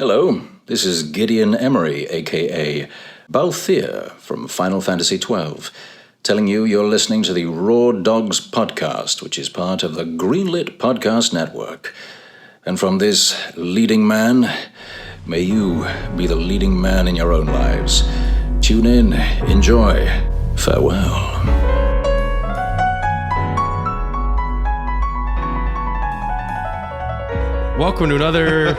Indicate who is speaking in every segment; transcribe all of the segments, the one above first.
Speaker 1: Hello, this is Gideon Emery, a.k.a. Balthier from Final Fantasy XII, telling you you're listening to the Raw Dogs podcast, which is part of the Greenlit Podcast Network. And from this leading man, may you be the leading man in your own lives. Tune in, enjoy, farewell.
Speaker 2: Welcome to another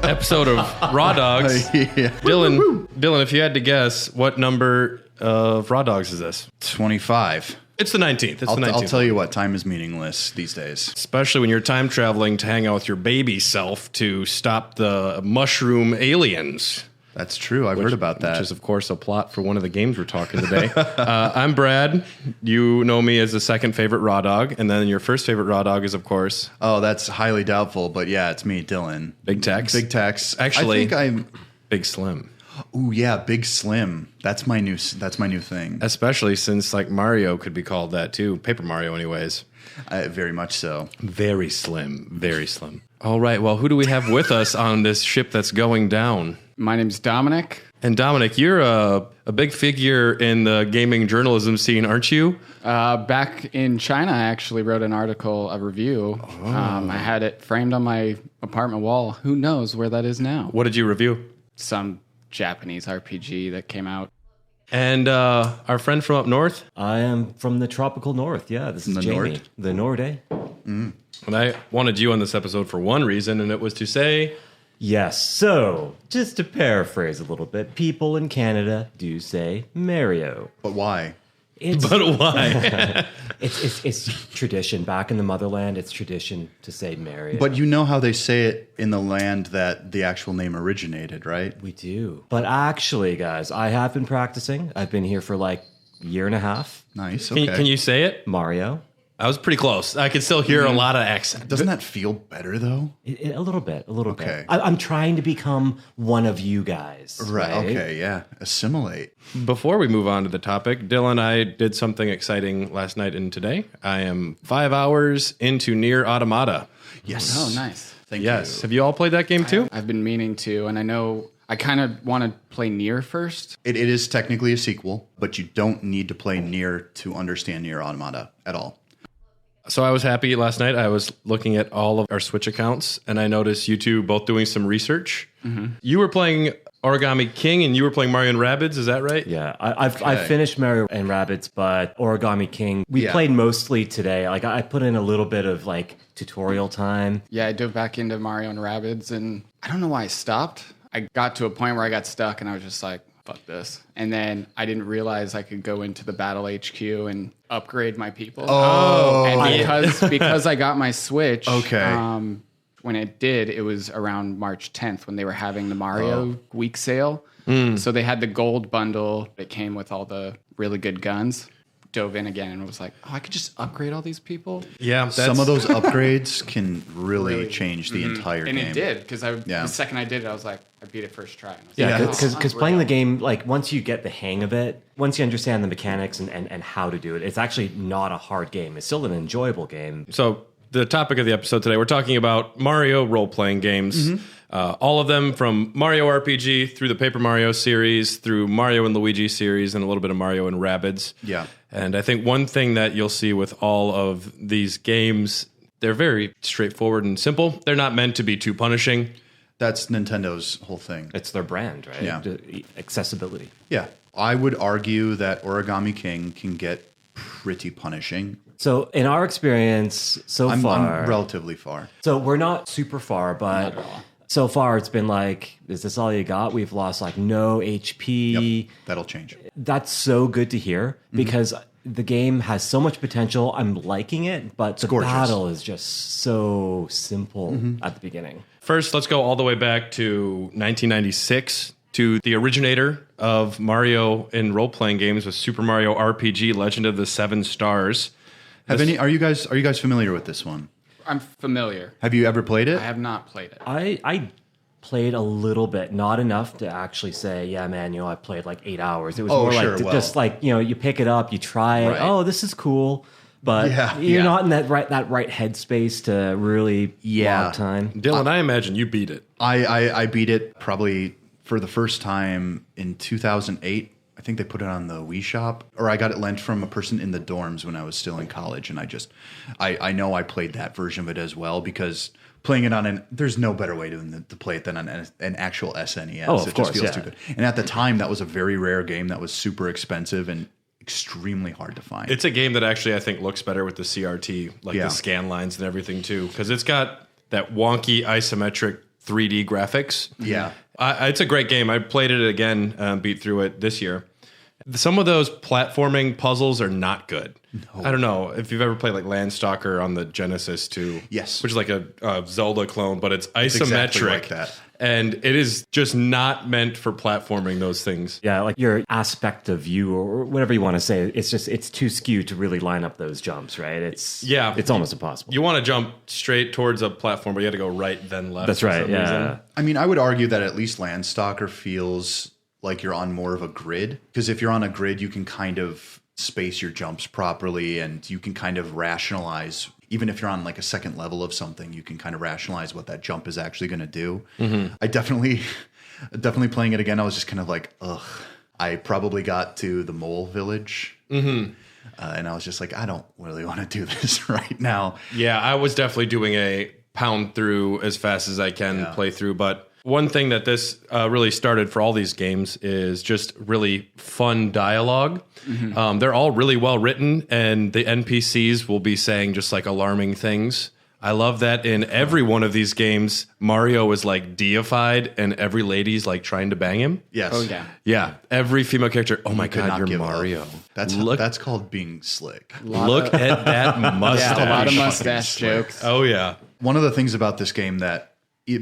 Speaker 2: episode of Raw Dogs.
Speaker 3: Yeah.
Speaker 2: Dylan, if you had to guess, what number of Raw Dogs is this?
Speaker 3: 25.
Speaker 2: It's the 19th.
Speaker 3: I'll tell you what, time is meaningless these days.
Speaker 2: Especially when you're time traveling to hang out with your baby self to stop the mushroom aliens.
Speaker 3: That's true. I've heard about that.
Speaker 2: Which is, of course, a plot for one of the games we're talking today. I'm Brad. You know me as the second favorite Raw Dog. And then your first favorite Raw Dog is, of course...
Speaker 3: Oh, that's highly doubtful. But yeah, it's me, Dylan.
Speaker 2: Big Tex.
Speaker 3: Big Tex.
Speaker 2: Actually,
Speaker 3: I think I'm...
Speaker 2: Big Slim.
Speaker 3: Ooh, yeah, Big Slim. That's my new thing.
Speaker 2: Especially since, like, Mario could be called that, too. Paper Mario, anyways.
Speaker 3: Very much so.
Speaker 2: Very slim. Very slim. All right, well, who do we have with us on this ship that's going down?
Speaker 4: My name's Dominic.
Speaker 2: And Dominic, you're a big figure in the gaming journalism scene, aren't you?
Speaker 4: Back in China, I actually wrote an article, a review. I had it framed on my apartment wall. Who knows where that is now?
Speaker 2: What did you review?
Speaker 4: Some Japanese RPG that came out.
Speaker 2: And our friend from up north?
Speaker 5: I am from the tropical north. Yeah, this is
Speaker 3: the
Speaker 5: Jamie.
Speaker 3: Nord?
Speaker 5: The Nord, eh?
Speaker 2: And I wanted you on this episode for one reason, and it was to say...
Speaker 5: Yes, so, just to paraphrase a little bit, people in Canada do say Mario.
Speaker 3: But why?
Speaker 2: But why?
Speaker 5: It's tradition. Back in the motherland, it's tradition to say Mario.
Speaker 3: But you know how they say it in the land that the actual name originated, right?
Speaker 5: We do. But actually, guys, I have been practicing. I've been here for like a year and a half.
Speaker 3: Nice, okay.
Speaker 2: Can you say it?
Speaker 5: Mario.
Speaker 2: I was pretty close. I could still hear a lot of accent.
Speaker 3: Doesn't that feel better, though?
Speaker 5: A little bit.
Speaker 3: Okay.
Speaker 5: I'm trying to become one of you guys.
Speaker 3: Right, okay, yeah. Assimilate.
Speaker 2: Before we move on to the topic, Dylan and I did something exciting last night and today. I am 5 hours into Nier Automata.
Speaker 3: Yes.
Speaker 4: Oh, nice.
Speaker 3: Thank
Speaker 2: Yes.
Speaker 3: you.
Speaker 2: Have you all played that game too?
Speaker 4: I've been meaning to, and I know I kind of want to play Nier first.
Speaker 3: It is technically a sequel, but you don't need to play Nier to understand Nier Automata at all.
Speaker 2: So I was happy last night. I was looking at all of our Switch accounts, and I noticed you two both doing some research. Mm-hmm. You were playing Origami King, and you were playing Mario and Rabbids. Is that right?
Speaker 5: Yeah, I've finished Mario and Rabbids, but Origami King, we played mostly today. Like I put in a little bit of like tutorial time.
Speaker 4: Yeah, I dove back into Mario and Rabbids, and I don't know why I stopped. I got to a point where I got stuck, and I was just like, fuck this. And then I didn't realize I could go into the Battle HQ and upgrade my people.
Speaker 3: Oh.
Speaker 4: And because I got my Switch,
Speaker 3: Okay.
Speaker 4: when it did, it was around March 10th when they were having the Mario week sale. So they had the gold bundle that came with all the really good guns. Dove in again and was like, oh, I could just upgrade all these people?
Speaker 2: Yeah.
Speaker 3: Some of those upgrades can really change the entire
Speaker 4: And
Speaker 3: game.
Speaker 4: it did, because the second I did it, I was like, I beat it first try. And I was
Speaker 5: Yeah,
Speaker 4: like,
Speaker 5: because playing the game, like once you get the hang of it, once you understand the mechanics and how to do it, it's actually not a hard game. It's still an enjoyable game.
Speaker 2: So the topic of the episode today, we're talking about Mario role-playing games. All of them from Mario RPG through the Paper Mario series, through Mario and Luigi series, and a little bit of Mario and Rabbids.
Speaker 3: Yeah.
Speaker 2: And I think one thing that you'll see with all of these games, they're very straightforward and simple. They're not meant to be too punishing.
Speaker 3: That's Nintendo's whole thing.
Speaker 5: It's their brand, right?
Speaker 3: Yeah.
Speaker 5: Accessibility.
Speaker 3: Yeah. I would argue that Origami King can get pretty punishing.
Speaker 5: So in our experience
Speaker 3: I'm
Speaker 5: far,
Speaker 3: relatively far.
Speaker 5: so we're not super far, but so far it's been like, is this all you got? We've lost like no HP.
Speaker 3: Yep. That'll change.
Speaker 5: That's so good to hear because the game has so much potential. I'm liking it, but the
Speaker 3: gorgeous.
Speaker 5: battle is just so simple at the beginning.
Speaker 2: First, let's go all the way back to 1996 to the originator of Mario in role-playing games with Super Mario RPG Legend of the Seven Stars.
Speaker 3: Are you guys familiar with this one?
Speaker 4: I'm familiar.
Speaker 3: Have you ever played it?
Speaker 4: I have not played it.
Speaker 5: I played a little bit, not enough to actually say, yeah, man, I played like 8 hours. It was more
Speaker 3: sure,
Speaker 5: like just like, you pick it up, you try it.
Speaker 3: Right.
Speaker 5: Oh, this is cool. but
Speaker 3: Yeah.
Speaker 5: you're not in that right headspace to really log time.
Speaker 2: Dylan, I imagine you beat it.
Speaker 3: I beat it probably for the first time in 2008. I think they put it on the Wii Shop, or I got it lent from a person in the dorms when I was still in college, and I know I played that version of it as well, because playing it on there's no better way to play it than on an actual SNES.
Speaker 5: Oh, of
Speaker 3: it
Speaker 5: course,
Speaker 3: just feels
Speaker 5: yeah.
Speaker 3: too good. And at the time, that was a very rare game that was super expensive and extremely hard to find.
Speaker 2: It's a game that actually I think looks better with the CRT, like
Speaker 3: Yeah.
Speaker 2: the scan lines and everything too, because it's got that wonky isometric 3D graphics.
Speaker 3: Yeah.
Speaker 2: It's a great game. I played it again, beat through it this year. Some of those platforming puzzles are not good. No. I don't know if you've ever played like Landstalker on the Genesis too.
Speaker 3: Yes.
Speaker 2: Which is like a Zelda clone, but it's isometric.
Speaker 3: exactly like that.
Speaker 2: And it is just not meant for platforming those things.
Speaker 5: Yeah, like your aspect of view or whatever you want to say, it's too skewed to really line up those jumps, right? It's almost impossible.
Speaker 2: You want to jump straight towards a platform, but you have to go right then left.
Speaker 5: That's
Speaker 2: for
Speaker 5: right.
Speaker 2: some
Speaker 5: Yeah.
Speaker 2: reason.
Speaker 3: I mean, I would argue that at least Landstalker feels like you're on more of a grid, because if you're on a grid, you can kind of space your jumps properly, and you can kind of rationalize. Even if you're on like a second level of something, you can kind of rationalize what that jump is actually going to do. Mm-hmm. I definitely playing it again, I was just kind of like, ugh. I probably got to the Mole Village, and I was just like, I don't really want to do this right now.
Speaker 2: Yeah, I was definitely doing a pound through as fast as I can play through. But one thing that this really started for all these games is just really fun dialogue. Mm-hmm. They're all really well written, and the NPCs will be saying just like alarming things. I love that in every one of these games, Mario is like deified and every lady's like trying to bang him.
Speaker 3: Yes.
Speaker 4: Oh, yeah.
Speaker 2: Yeah. Every female character. Oh my
Speaker 3: Could
Speaker 2: God,
Speaker 3: not
Speaker 2: you're
Speaker 3: give
Speaker 2: Mario.
Speaker 3: up. That's called being slick.
Speaker 2: Look at that mustache.
Speaker 4: Yeah, a lot of
Speaker 3: Fucking
Speaker 4: mustache
Speaker 3: slick.
Speaker 4: jokes.
Speaker 2: Oh, yeah.
Speaker 3: One of the things about this game that,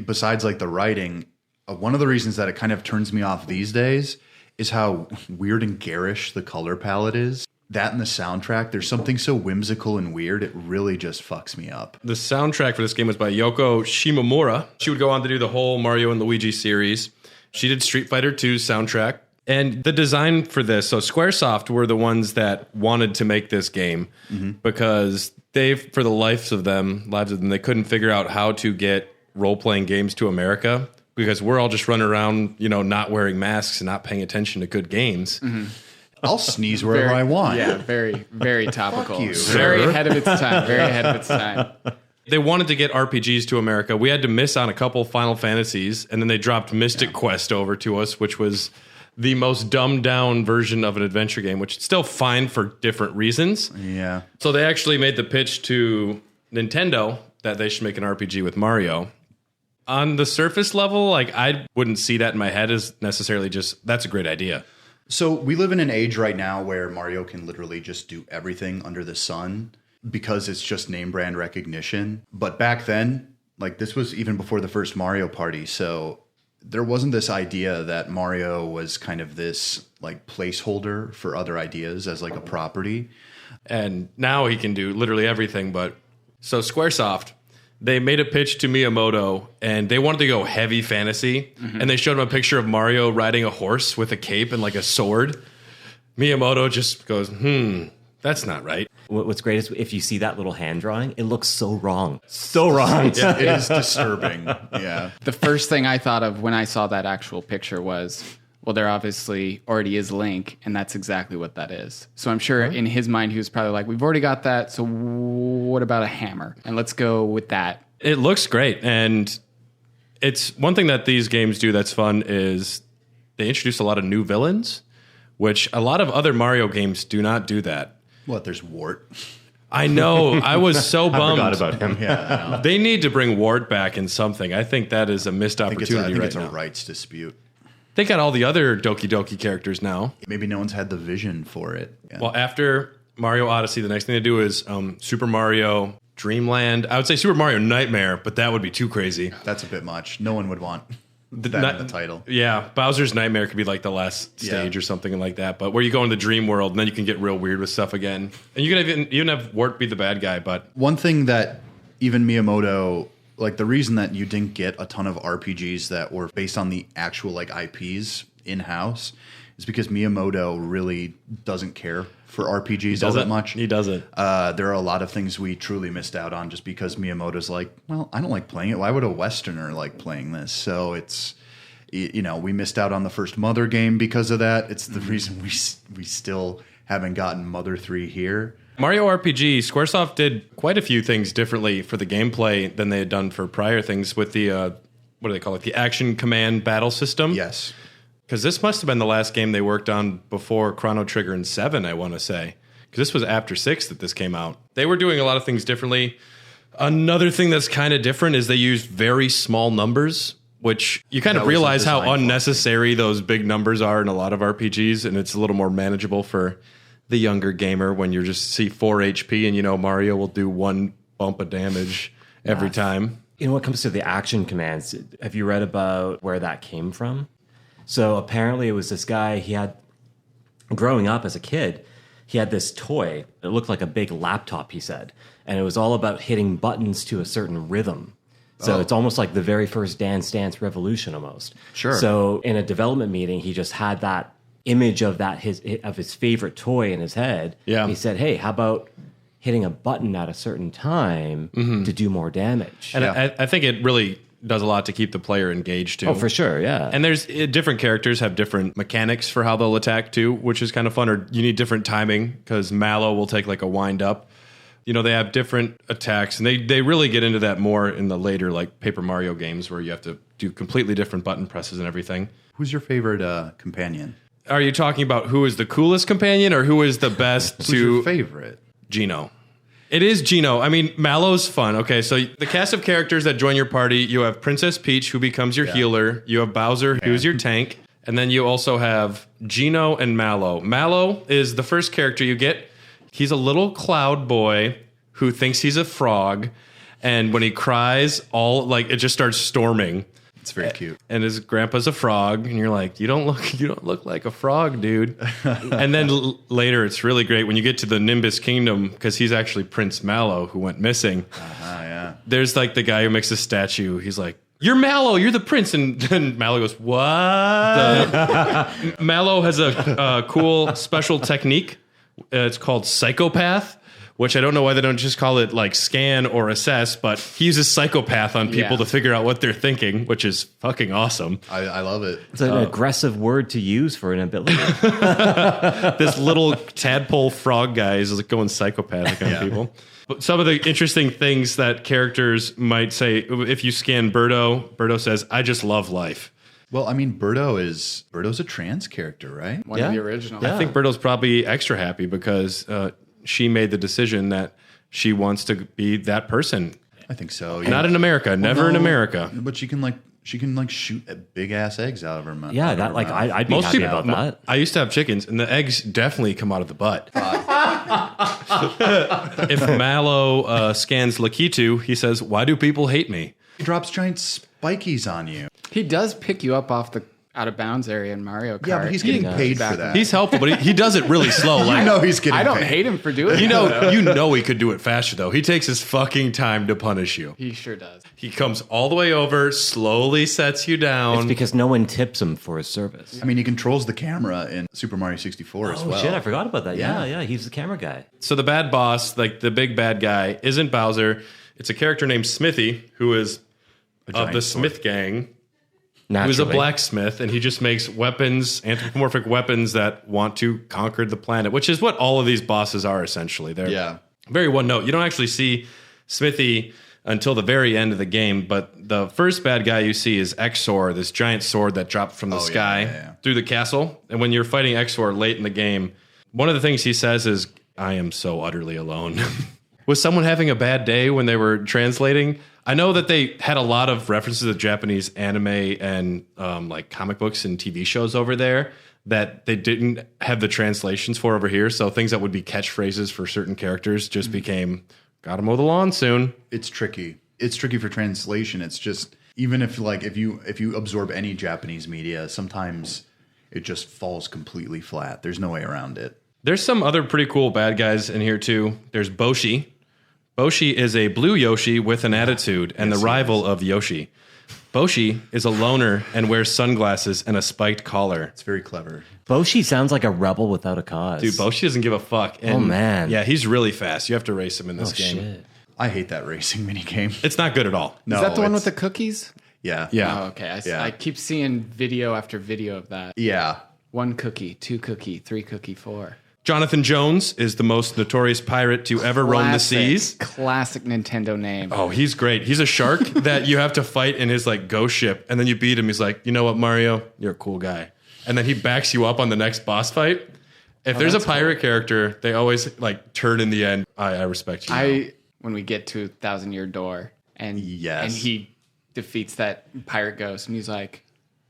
Speaker 3: besides like the writing, one of the reasons that it kind of turns me off these days is how weird and garish the color palette is. That and the soundtrack, there's something so whimsical and weird, it really just fucks me up.
Speaker 2: The soundtrack for this game was by Yoko Shimomura. She would go on to do the whole Mario and Luigi series. She did Street Fighter 2's soundtrack. And the design for this, so Squaresoft were the ones that wanted to make this game because they, for the lives of them, they couldn't figure out how to get role-playing games to America because we're all just running around, not wearing masks and not paying attention to good games. Mm-hmm.
Speaker 3: I'll sneeze wherever I want.
Speaker 4: Yeah, very, very topical.
Speaker 3: you.
Speaker 4: Very ahead of its time. Very ahead of its time.
Speaker 2: They wanted to get RPGs to America. We had to miss on a couple Final Fantasies, and then they dropped Mystic Quest over to us, which was the most dumbed down version of an adventure game, which is still fine for different reasons.
Speaker 3: Yeah.
Speaker 2: So they actually made the pitch to Nintendo that they should make an RPG with Mario. On the surface level, I wouldn't see that in my head as necessarily just, that's a great idea.
Speaker 3: So we live in an age right now where Mario can literally just do everything under the sun because it's just name brand recognition. But back then, this was even before the first Mario Party. So there wasn't this idea that Mario was kind of this placeholder for other ideas as a property.
Speaker 2: And now he can do literally everything. But so Squaresoft, they made a pitch to Miyamoto and they wanted to go heavy fantasy. Mm-hmm. And they showed him a picture of Mario riding a horse with a cape and a sword. Miyamoto just goes, that's not right.
Speaker 5: What's great is if you see that little hand drawing, it looks so wrong. So wrong.
Speaker 3: Yeah, it is disturbing. Yeah.
Speaker 4: The first thing I thought of when I saw that actual picture was, well, there obviously already is Link, and that's exactly what that is. So I'm sure in his mind, he was probably like, we've already got that, so what about a hammer? And let's go with that.
Speaker 2: It looks great. And it's one thing that these games do that's fun is they introduce a lot of new villains, which a lot of other Mario games do not do that.
Speaker 3: What, there's Wart?
Speaker 2: I know. I was so bummed.
Speaker 5: I forgot about him.
Speaker 3: Yeah, I know.
Speaker 2: They need to bring Wart back in something. I think that is a missed opportunity
Speaker 3: I think
Speaker 2: right
Speaker 3: it's
Speaker 2: now.
Speaker 3: a rights dispute.
Speaker 2: They got all the other Doki Doki characters now.
Speaker 3: Maybe no one's had the vision for it. Yeah.
Speaker 2: Well, after Mario Odyssey, the next thing to do is Super Mario Dreamland. I would say Super Mario Nightmare, but that would be too crazy.
Speaker 3: That's a bit much. No one would want that in the title.
Speaker 2: Yeah, Bowser's Nightmare could be the last stage or something like that. But where you go in the dream world, and then you can get real weird with stuff again. And you can even have Wart be the bad guy. But
Speaker 3: one thing that even Miyamoto, the reason that you didn't get a ton of RPGs that were based on the actual IPs in-house is because Miyamoto really doesn't care for RPGs all that much.
Speaker 2: He doesn't.
Speaker 3: There are a lot of things we truly missed out on just because Miyamoto's like, well, I don't like playing it. Why would a Westerner like playing this? So it's, we missed out on the first Mother game because of that. It's the reason we still haven't gotten Mother 3 here.
Speaker 2: Mario RPG, Squaresoft did quite a few things differently for the gameplay than they had done for prior things with the, what do they call it? The action command battle system.
Speaker 3: Yes.
Speaker 2: Because this must have been the last game they worked on before Chrono Trigger and 7, I want to say. Because this was after 6 that this came out. They were doing a lot of things differently. Another thing that's kind of different is they used very small numbers, which you kind of realize how unnecessary those big numbers are in a lot of RPGs, and it's a little more manageable for the younger gamer when you just see 4 HP and Mario will do 1 bump of damage every time.
Speaker 5: When it comes to the action commands, have you read about where that came from? So apparently it was this guy, growing up as a kid, he had this toy. It looked like a big laptop, he said. And it was all about hitting buttons to a certain rhythm. So it's almost like the very first Dance Dance Revolution almost.
Speaker 3: Sure.
Speaker 5: So in a development meeting, he just had that image of his favorite toy in his head.
Speaker 2: Yeah.
Speaker 5: He said, hey, how about hitting a button at a certain time to do more damage?
Speaker 2: And I think it really does a lot to keep the player engaged too.
Speaker 5: Oh, for sure, yeah.
Speaker 2: And there's different characters have different mechanics for how they'll attack too, which is kind of fun. Or you need different timing because Mallow will take like a wind up. They have different attacks, and they really get into that more in the later like Paper Mario games where you have to do completely different button presses and everything.
Speaker 3: Who's your favorite companion?
Speaker 2: Are you talking about who is the coolest companion or who is the best
Speaker 3: Who's your favorite?
Speaker 2: Gino. It is Gino. I mean, Mallow's fun. Okay, so the cast of characters that join your party, you have Princess Peach, who becomes your healer. You have Bowser, who's your tank. And then you also have Gino and Mallow. Mallow is the first character you get. He's a little cloud boy who thinks he's a frog. And when he cries, it just starts storming.
Speaker 3: It's very cute.
Speaker 2: And his grandpa's a frog, and you're like, you don't look like a frog, dude. And then later, it's really great when you get to the Nimbus Kingdom because he's actually Prince Mallow who went missing.
Speaker 3: Yeah.
Speaker 2: There's like the guy who makes a statue. He's like, "You're Mallow, you're the prince," and then Mallow goes, "What?" Mallow has a cool special technique. It's called Psychopath. Which I don't know why they don't just call it like scan or assess, but he uses psychopath on people to figure out what they're thinking, which is fucking awesome.
Speaker 3: I love it.
Speaker 5: It's an aggressive word to use for an ability.
Speaker 2: This little tadpole frog guy is like going psychopathic on people. But some of the interesting things that characters might say, if you scan Birdo says, "I just love life."
Speaker 3: Well, I mean, Birdo's a trans character, right?
Speaker 4: One of the original.
Speaker 2: I think Birdo's probably extra happy because she made the decision that she wants to be that person.
Speaker 3: I think so.
Speaker 2: Not in America. Never in America.
Speaker 3: But she can shoot big ass eggs out of her mouth.
Speaker 5: Yeah, that like I'd be
Speaker 2: Most
Speaker 5: happy
Speaker 2: people,
Speaker 5: about that.
Speaker 2: I used to have chickens, and the eggs definitely come out of the butt. If Mallow scans Lakitu, he says, "Why do people hate me?"
Speaker 3: He drops giant spikies on you.
Speaker 4: He does pick you up off the out of bounds area in Mario Kart.
Speaker 3: Yeah, but he's getting paid for that.
Speaker 2: He's helpful, but he does it really slow. Like,
Speaker 3: I know he's getting
Speaker 4: I don't
Speaker 3: paid.
Speaker 4: hate him for doing it.
Speaker 2: you know he could do it faster though. He takes his fucking time to punish you.
Speaker 4: He sure does.
Speaker 2: He comes all the way over, slowly sets you down.
Speaker 5: It's because no one tips him for his service.
Speaker 3: I mean, he controls the camera in Super Mario 64 as well.
Speaker 5: Oh shit, I forgot about that.
Speaker 3: Yeah.
Speaker 5: Yeah, he's the camera guy.
Speaker 2: So the bad boss, like the big bad guy, isn't Bowser. It's a character named Smithy, who is of the Smith gang.
Speaker 5: Naturally.
Speaker 2: Who's a blacksmith, and he just makes weapons, anthropomorphic weapons that want to conquer the planet, which is what all of these bosses are essentially. They're very one note. You don't actually see Smithy until the very end of the game, but the first bad guy you see is Exor, this giant sword that dropped from the sky through the castle. And when you're fighting Exor late in the game, one of the things he says is, "I am so utterly alone." Was someone having a bad day when they were translating? I know that they had a lot of references to Japanese anime and like comic books and TV shows over there that they didn't have the translations for over here. So things that would be catchphrases for certain characters just became, "Gotta mow the lawn soon."
Speaker 3: It's tricky. It's tricky for translation. It's just, even if you absorb any Japanese media, sometimes it just falls completely flat. There's no way around it.
Speaker 2: There's some other pretty cool bad guys in here too. There's Boshi. Boshi is a blue Yoshi with an attitude and the rival of Yoshi. Boshi is a loner and wears sunglasses and a spiked collar.
Speaker 3: It's very clever.
Speaker 5: Boshi sounds like a rebel without a cause.
Speaker 2: Dude, Boshi doesn't give a fuck. And
Speaker 5: Oh, man.
Speaker 2: Yeah, he's really fast. You have to race him in this game.
Speaker 5: Shit.
Speaker 3: I hate that racing minigame.
Speaker 2: It's not good at all.
Speaker 3: No,
Speaker 4: Is that the one with
Speaker 3: it's-
Speaker 4: the cookies?
Speaker 3: Yeah.
Speaker 2: Yeah.
Speaker 4: Oh, okay.
Speaker 3: Yeah.
Speaker 4: I keep seeing video after video of that.
Speaker 3: Yeah.
Speaker 4: 1 cookie, 2 cookie, 3 cookie, 4.
Speaker 2: Jonathan Jones is the most notorious pirate to ever roam the seas.
Speaker 4: Classic Nintendo name.
Speaker 2: Oh, he's great. He's a shark that you have to fight in his like ghost ship, and then you beat him. He's like, you know what, Mario, you're a cool guy, and then he backs you up on the next boss fight. If there's a pirate character, they always like turn in the end. I respect you.
Speaker 4: When we get to 1,000-Year Door, and
Speaker 3: Yes.
Speaker 4: and he defeats that pirate ghost, and he's like,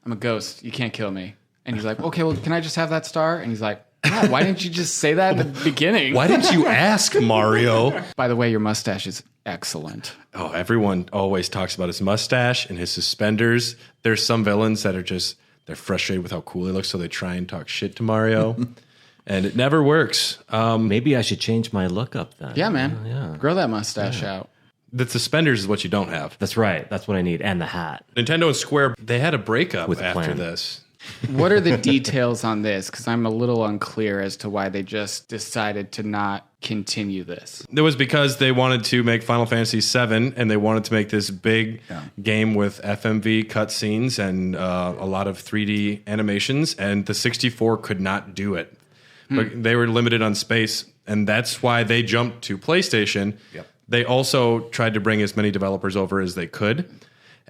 Speaker 4: "I'm a ghost. You can't kill me." And he's like, "Okay, well, can I just have that star?" And he's like, "God, why didn't you just say that in the beginning?"
Speaker 2: Why didn't you ask, Mario?
Speaker 4: By the way, your mustache is excellent.
Speaker 2: Oh, everyone always talks about his mustache and his suspenders. There's some villains that are just, they're frustrated with how cool he looks, so they try and talk shit to Mario. And it never works.
Speaker 5: Maybe I should change my look up then.
Speaker 4: Yeah, man.
Speaker 5: Yeah.
Speaker 4: Grow that mustache out.
Speaker 2: The suspenders is what you don't have.
Speaker 5: That's right. That's what I need. And the hat.
Speaker 2: Nintendo and Square, they had a breakup
Speaker 5: With a
Speaker 2: after
Speaker 5: plan.
Speaker 2: this.
Speaker 4: What are the details on this? Because I'm a little unclear as to why they just decided to not continue this.
Speaker 2: It was because they wanted to make Final Fantasy VII, and they wanted to make this big game with FMV cutscenes and a lot of 3D animations, and the 64 could not do it. But they were limited on space, and that's why they jumped to PlayStation.
Speaker 3: Yep.
Speaker 2: They also tried to bring as many developers over as they could.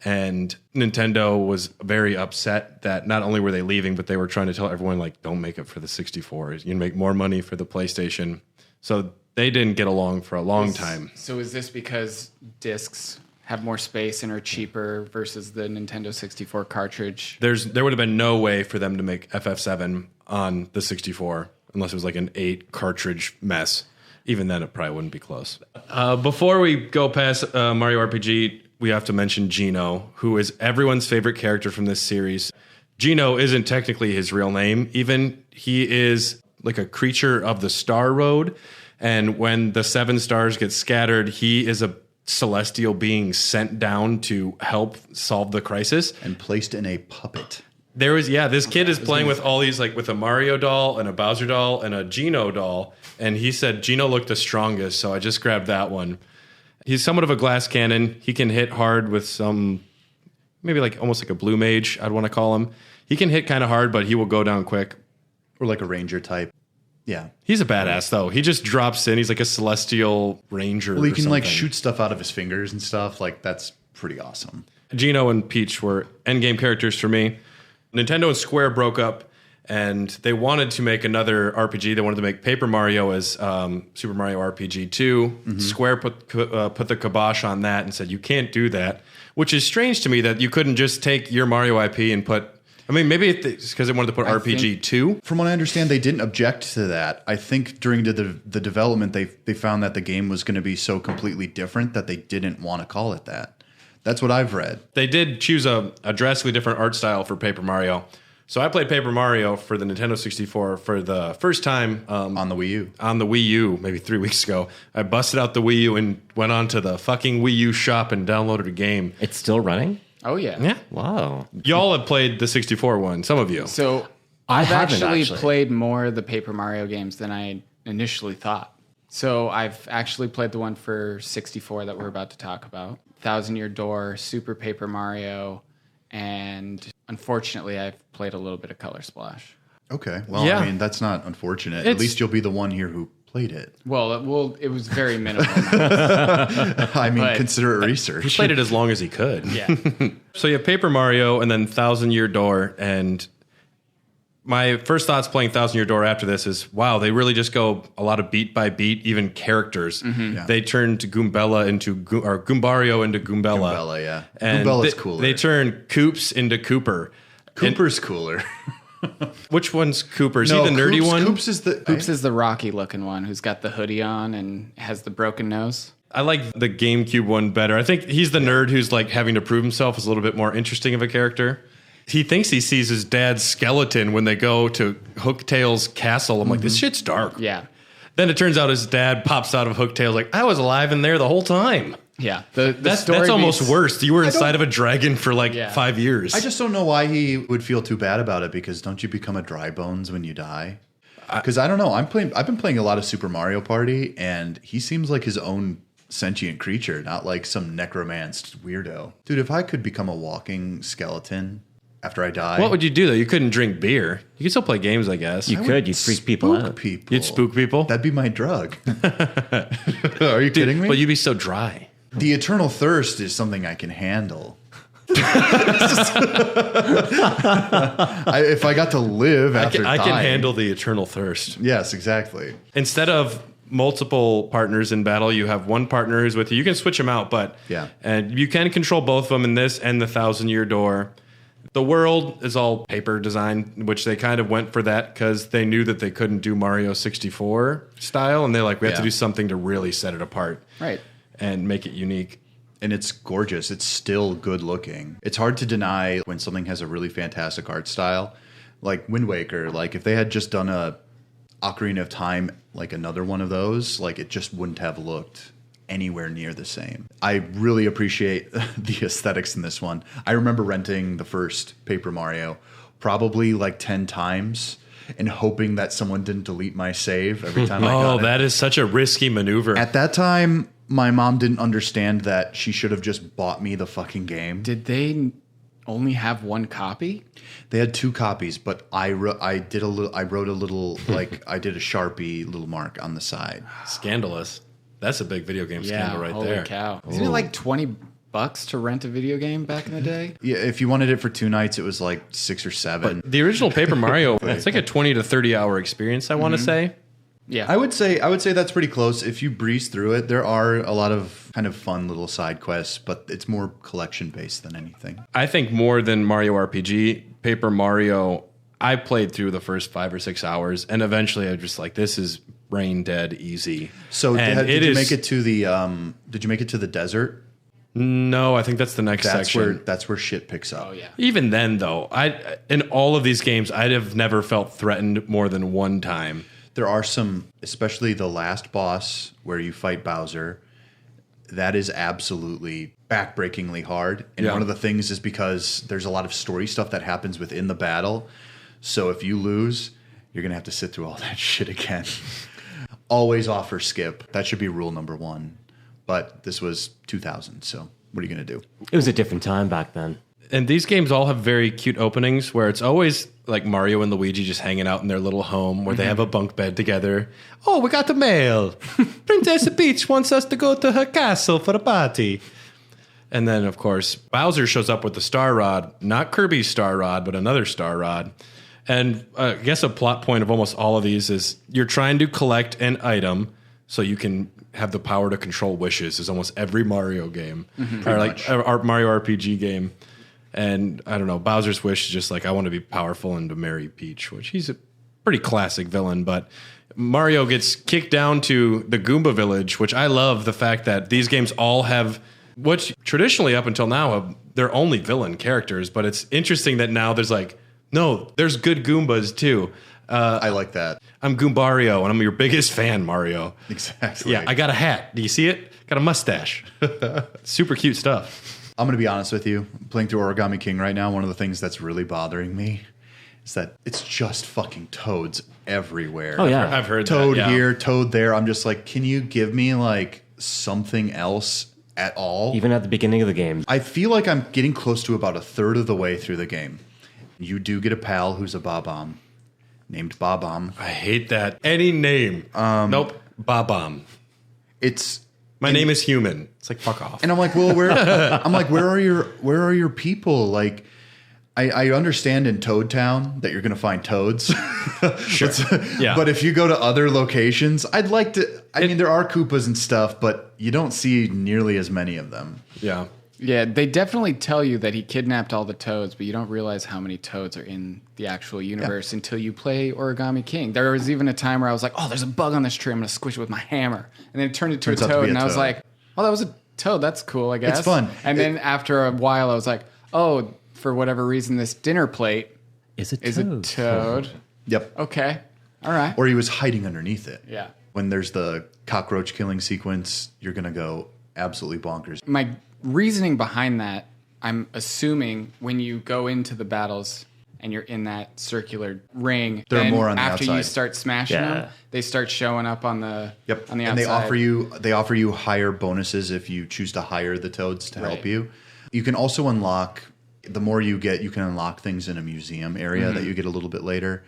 Speaker 2: And Nintendo was very upset that not only were they leaving, but they were trying to tell everyone, like, don't make it for the 64. You can make more money for the PlayStation. So they didn't get along for a long time.
Speaker 4: So is this because discs have more space and are cheaper versus the Nintendo 64 cartridge?
Speaker 2: There would have been no way for them to make FF7 on the 64 unless it was like an 8 cartridge mess. Even then, it probably wouldn't be close. Before we go past Mario RPG, we have to mention Gino, who is everyone's favorite character from this series. Gino isn't technically his real name. Even he is like a creature of the Star Road. And when the 7 stars get scattered, he is a celestial being sent down to help solve the crisis.
Speaker 3: And placed in a puppet.
Speaker 2: There was, this kid is playing with all these, like with a Mario doll and a Bowser doll and a Gino doll. And he said Gino looked the strongest, so I just grabbed that one. He's somewhat of a glass cannon. He can hit hard with some, maybe like almost like a blue mage, I'd want to call him. He can hit kind of hard, but he will go down quick.
Speaker 3: Or like a ranger type. Yeah.
Speaker 2: He's a badass, though. He just drops in. He's like a celestial ranger.
Speaker 3: Well, he
Speaker 2: or
Speaker 3: can like
Speaker 2: something.
Speaker 3: shoot stuff out of his fingers and stuff. Like, that's pretty awesome.
Speaker 2: Gino and Peach were endgame characters for me. Nintendo and Square broke up, and they wanted to make another RPG. They wanted to make Paper Mario as Super Mario RPG 2.
Speaker 3: Mm-hmm.
Speaker 2: Square put the kibosh on that and said, you can't do that, which is strange to me that you couldn't just take your Mario IP and put... I mean, maybe it's because they wanted to put RPG 2.
Speaker 3: From what I understand, they didn't object to that. I think during the development, they found that the game was going to be so completely different that they didn't want to call it that. That's what I've read.
Speaker 2: They did choose a drastically different art style for Paper Mario. So I played Paper Mario for the Nintendo 64 for the first time.
Speaker 3: On the Wii U.
Speaker 2: On the Wii U, maybe 3 weeks ago. I busted out the Wii U and went on to the fucking Wii U shop and downloaded a game.
Speaker 5: It's still running?
Speaker 4: Oh, yeah.
Speaker 2: Yeah.
Speaker 5: Wow.
Speaker 2: Y'all have played the 64 one, some of you.
Speaker 4: So
Speaker 5: I
Speaker 4: I've
Speaker 5: haven't
Speaker 4: actually played more of the Paper Mario games than I initially thought. So I've actually played the one for 64 that we're about to talk about. 1,000-Year Door, Super Paper Mario, and unfortunately, I've played a little bit of Color Splash.
Speaker 3: Okay. Well,
Speaker 2: Yeah.
Speaker 3: I mean, that's not unfortunate. At
Speaker 2: It's-
Speaker 3: least you'll be the one here who played it.
Speaker 4: Well, it was very minimal.
Speaker 3: I mean,
Speaker 4: But-
Speaker 3: consider it
Speaker 2: He
Speaker 3: research.
Speaker 2: played it as long as he could.
Speaker 4: Yeah.
Speaker 2: So you have Paper Mario and then 1,000-Year Door. And my first thoughts playing 1,000-Year Door after this is, wow, they really just go a lot of beat by beat, even characters.
Speaker 3: Yeah.
Speaker 2: They turned Goombario into Goombella.
Speaker 3: Goombella, yeah.
Speaker 2: And
Speaker 3: Goombella's
Speaker 2: they,
Speaker 3: cooler.
Speaker 2: They turn Koops into Cooper.
Speaker 3: Cooper's cooler.
Speaker 2: Which one's Cooper? Is he the nerdy one?
Speaker 3: Coops is the...
Speaker 4: Oops is the rocky looking one who's got the hoodie on and has the broken nose.
Speaker 2: I like the GameCube one better. I think he's the nerd who's like having to prove himself is a little bit more interesting of a character. He thinks he sees his dad's skeleton when they go to Hooktail's castle. I'm like, this shit's dark.
Speaker 4: Yeah.
Speaker 2: Then it turns out his dad pops out of Hooktail like, I was alive in there the whole time.
Speaker 4: Yeah, the
Speaker 2: That's
Speaker 4: story
Speaker 2: almost
Speaker 4: beats-
Speaker 2: worse. You were inside of a dragon for like 5 years.
Speaker 3: I just don't know why he would feel too bad about it, because don't you become a dry bones when you die? Because I don't know. I've been playing a lot of Super Mario Party, and he seems like his own sentient creature, not like some necromanced weirdo. Dude, if I could become a walking skeleton after I die,
Speaker 2: What would you do though? You couldn't drink beer. You could still play games, I guess.
Speaker 5: You could. You'd freak people
Speaker 3: spook
Speaker 5: out.
Speaker 3: people.
Speaker 2: You'd spook people.
Speaker 3: That'd be my drug. Are you kidding me?
Speaker 2: But you'd be so dry.
Speaker 3: The eternal thirst is something I can handle. If I got to live after
Speaker 2: I can
Speaker 3: dying.
Speaker 2: handle the eternal thirst.
Speaker 3: Yes, exactly.
Speaker 2: Instead of multiple partners in battle, you have one partner who's with you. You can switch them out, but and you can control both of them in this and the 1,000-Year Door. The world is all paper design, which they kind of went for that because they knew that they couldn't do Mario 64 style, and they're like, we have to do something to really set it apart,
Speaker 4: Right.
Speaker 2: and make it unique.
Speaker 3: And it's gorgeous. It's still good looking. It's hard to deny when something has a really fantastic art style, like Wind Waker. Like if they had just done a Ocarina of Time, like another one of those, like it just wouldn't have looked anywhere near the same. I really appreciate the aesthetics in this one. I remember renting the first Paper Mario probably like 10 times and hoping that someone didn't delete my save every time I got it.
Speaker 2: That is such a risky maneuver.
Speaker 3: At that time, my mom didn't understand that she should have just bought me the fucking game.
Speaker 4: Did they only have one copy?
Speaker 3: They had 2 copies, but I wrote a little like I did a Sharpie little mark on the side.
Speaker 2: Scandalous. That's a big video game scandal right
Speaker 4: holy
Speaker 2: there.
Speaker 4: cow. Isn't it like $20 to rent a video game back in the day?
Speaker 3: Yeah, if you wanted it for 2 nights, it was like 6 or 7.
Speaker 2: The original Paper Mario, it's like a 20 to 30 hour experience, I want to say.
Speaker 4: Yeah.
Speaker 3: I would say that's pretty close. If you breeze through it, there are a lot of kind of fun little side quests, but it's more collection based than anything.
Speaker 2: I think more than Mario RPG, Paper Mario, I played through the first 5 or 6 hours, and eventually I was just like, this is brain dead easy.
Speaker 3: So
Speaker 2: And
Speaker 3: did you make it to the desert?
Speaker 2: No, I think that's the next section.
Speaker 3: That's where shit picks up.
Speaker 4: Oh, yeah.
Speaker 2: Even then, though, in all of these games, I'd have never felt threatened more than one time.
Speaker 3: There are some, especially the last boss where you fight Bowser, that is absolutely backbreakingly hard. And one of the things is because there's a lot of story stuff that happens within the battle. So if you lose, you're going to have to sit through all that shit again. Always offer skip. That should be rule number 1. But this was 2000, so what are you going to do?
Speaker 5: It was a different time back then.
Speaker 2: And these games all have very cute openings where it's always like Mario and Luigi just hanging out in their little home where they have a bunk bed together. Oh, we got the mail. Princess Peach wants us to go to her castle for a party. And then, of course, Bowser shows up with the Star Rod, not Kirby's Star Rod, but another Star Rod. And I guess a plot point of almost all of these is you're trying to collect an item so you can have the power to control wishes, is almost every Mario game. Or like our Mario RPG game. And I don't know, Bowser's wish is just like, I want to be powerful and to marry Peach, which he's a pretty classic villain. But Mario gets kicked down to the Goomba Village, which I love the fact that these games all have, which traditionally up until now, they're only villain characters. But it's interesting that now there's like, no, there's good Goombas too.
Speaker 3: I like that.
Speaker 2: I'm Goombario, and I'm your biggest fan, Mario.
Speaker 3: Exactly.
Speaker 2: Yeah, I got a hat. Do you see it? Got a mustache. Super cute stuff.
Speaker 3: I'm going to be honest with you. I'm playing through Origami King right now. One of the things that's really bothering me is that it's just fucking toads everywhere.
Speaker 5: Oh, yeah.
Speaker 2: I've heard
Speaker 3: Toad
Speaker 2: that. Yeah.
Speaker 3: here, toad there. I'm just like, can you give me like something else at all?
Speaker 5: Even at the beginning of the game.
Speaker 3: I feel like I'm getting close to about a third of the way through the game. You do get a pal who's a Bob-omb named Bob-omb.
Speaker 2: I hate that. Any name. Nope. Bob-omb. My name is human. It's like, fuck off.
Speaker 3: And I'm like, well, where are your people? Like, I understand in Toad Town that you're going to find toads.
Speaker 2: Sure. Yeah.
Speaker 3: But if you go to other locations, I'd like to. I mean, there are Koopas and stuff, but you don't see nearly as many of them.
Speaker 2: Yeah.
Speaker 4: Yeah, they definitely tell you that he kidnapped all the toads, but you don't realize how many toads are in the actual universe until you play Origami King. There was even a time where I was like, oh, there's a bug on this tree. I'm going to squish it with my hammer. And then it turned into a toad, and I was like, oh, that was a toad. That's cool, I guess.
Speaker 3: It's fun.
Speaker 4: And then after a while, I was like, oh, for whatever reason, this dinner plate
Speaker 5: Is a
Speaker 4: toad.
Speaker 3: Yep.
Speaker 4: Okay. All right.
Speaker 3: Or he was hiding underneath it.
Speaker 4: Yeah.
Speaker 3: When there's the cockroach killing sequence, you're going to go absolutely bonkers.
Speaker 4: My reasoning behind that, I'm assuming when you go into the battles and you're in that circular ring,
Speaker 3: There are
Speaker 4: then
Speaker 3: more on the
Speaker 4: after you
Speaker 3: outside.
Speaker 4: start smashing
Speaker 5: Yeah.
Speaker 4: them, they start showing up on the on the outside.
Speaker 3: And they offer you higher bonuses if you choose to hire the toads to help you. You can also unlock, the more you get, you can unlock things in a museum area that you get a little bit later.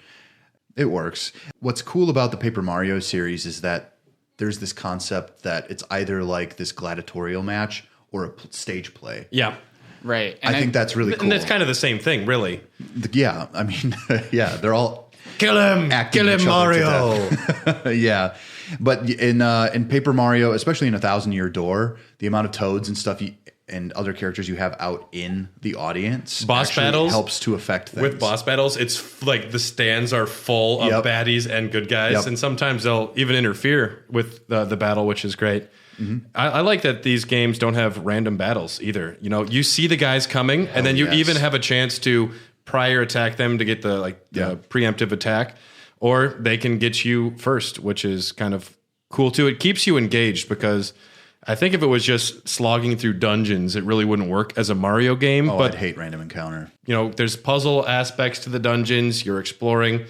Speaker 3: It works. What's cool about the Paper Mario series is that there's this concept that it's either like this gladiatorial match or a stage play.
Speaker 2: Yeah.
Speaker 4: Right.
Speaker 3: I think that's really cool.
Speaker 2: And it's kind of the same thing, really.
Speaker 3: Yeah, I mean, yeah, they're all
Speaker 2: Kill him!
Speaker 3: acting
Speaker 2: Kill him,
Speaker 3: each other to
Speaker 2: Mario!
Speaker 3: death. Yeah, but in Paper Mario, especially in 1,000 Year Door, the amount of toads and stuff and other characters you have out in the audience
Speaker 2: Boss
Speaker 3: actually
Speaker 2: battles
Speaker 3: helps to affect things. With
Speaker 2: Boss battles, it's like the stands are full of baddies and good guys, and sometimes they'll even interfere with the battle, which is great. I like that these games don't have random battles either. You know, you see the guys coming, and then you even have a chance to prior attack them to get the preemptive attack, or they can get you first, which is kind of cool too. It keeps you engaged because I think if it was just slogging through dungeons, it really wouldn't work as a Mario game. But
Speaker 3: I'd hate random encounter.
Speaker 2: You know, there's puzzle aspects to the dungeons. You're exploring.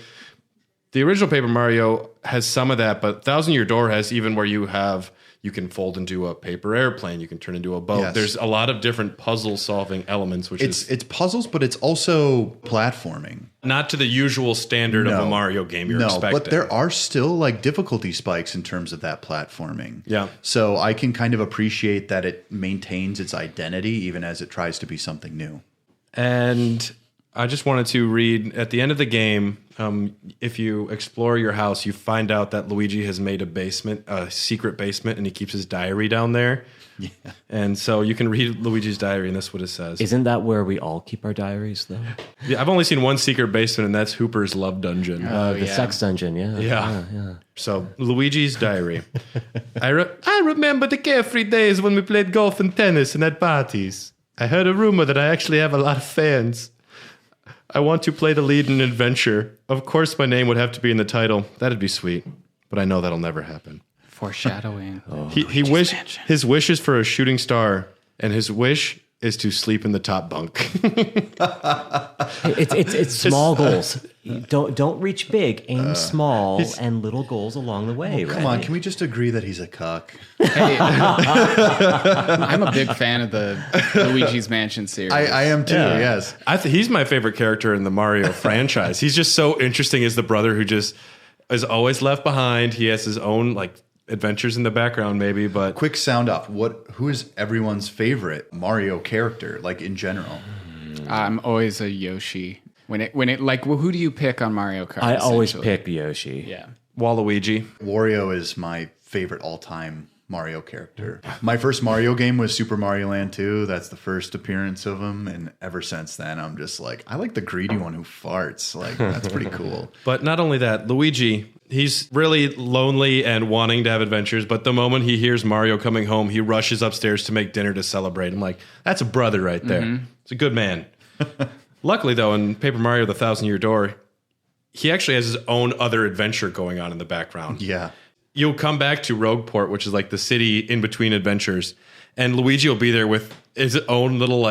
Speaker 2: The original Paper Mario has some of that, but 1,000 Year Door has even where you can fold into a paper airplane. You can turn into a boat.
Speaker 3: Yes.
Speaker 2: There's a lot of different puzzle solving elements, which is
Speaker 3: It's puzzles, but it's also platforming.
Speaker 2: not to the usual standard of a Mario game you're expecting.
Speaker 3: But there are still like difficulty spikes in terms of that platforming.
Speaker 2: Yeah.
Speaker 3: So I can kind of appreciate that it maintains its identity even as it tries to be something new.
Speaker 2: And I just wanted to read at the end of the game, if you explore your house, you find out that Luigi has made a secret basement, and he keeps his diary down there. Yeah. And so you can read Luigi's diary, and that's what it says.
Speaker 5: Isn't that where we all keep our diaries, though?
Speaker 2: Yeah, I've only seen one secret basement, and that's Hooper's Love Dungeon.
Speaker 5: The sex dungeon, yeah.
Speaker 2: So Luigi's diary. I remember the carefree days when we played golf and tennis and had parties. I heard a rumor that I actually have a lot of fans. I want to play the lead in an adventure. Of course, my name would have to be in the title. That'd be sweet, but I know that'll never happen.
Speaker 4: Foreshadowing.
Speaker 2: His wish is for a shooting star, and his wish is to sleep in the top bunk.
Speaker 5: It's small goals. Don't reach big. Aim small and little goals along the way.
Speaker 3: Come on, can we just agree that he's a cuck?
Speaker 4: Hey, I'm a big fan of the Luigi's Mansion series.
Speaker 3: I am too, yes.
Speaker 2: He's my favorite character in the Mario franchise. He's just so interesting as the brother who just is always left behind. He has his own adventures in the background, maybe. But
Speaker 3: Quick sound off. Who is everyone's favorite Mario character, like in general?
Speaker 4: I'm always a Yoshi. When it who do you pick on Mario Kart?
Speaker 5: I always
Speaker 4: essentially?
Speaker 5: pick Yoshi.
Speaker 4: Yeah.
Speaker 2: Waluigi.
Speaker 3: Wario is my favorite all-time Mario character. My first Mario game was Super Mario Land 2. That's the first appearance of him, and ever since then, I'm just like, I like the greedy one who farts. Like, that's pretty cool.
Speaker 2: But not only that, Luigi, he's really lonely and wanting to have adventures, but the moment he hears Mario coming home, he rushes upstairs to make dinner to celebrate. I'm like, that's a brother right there. Mm-hmm. It's a good man. Luckily, though, in Paper Mario: The 1,000 Year Door, he actually has his own other adventure going on in the background.
Speaker 3: Yeah.
Speaker 2: You'll come back to Rogueport, which is like the city in between adventures, and Luigi will be there with his own little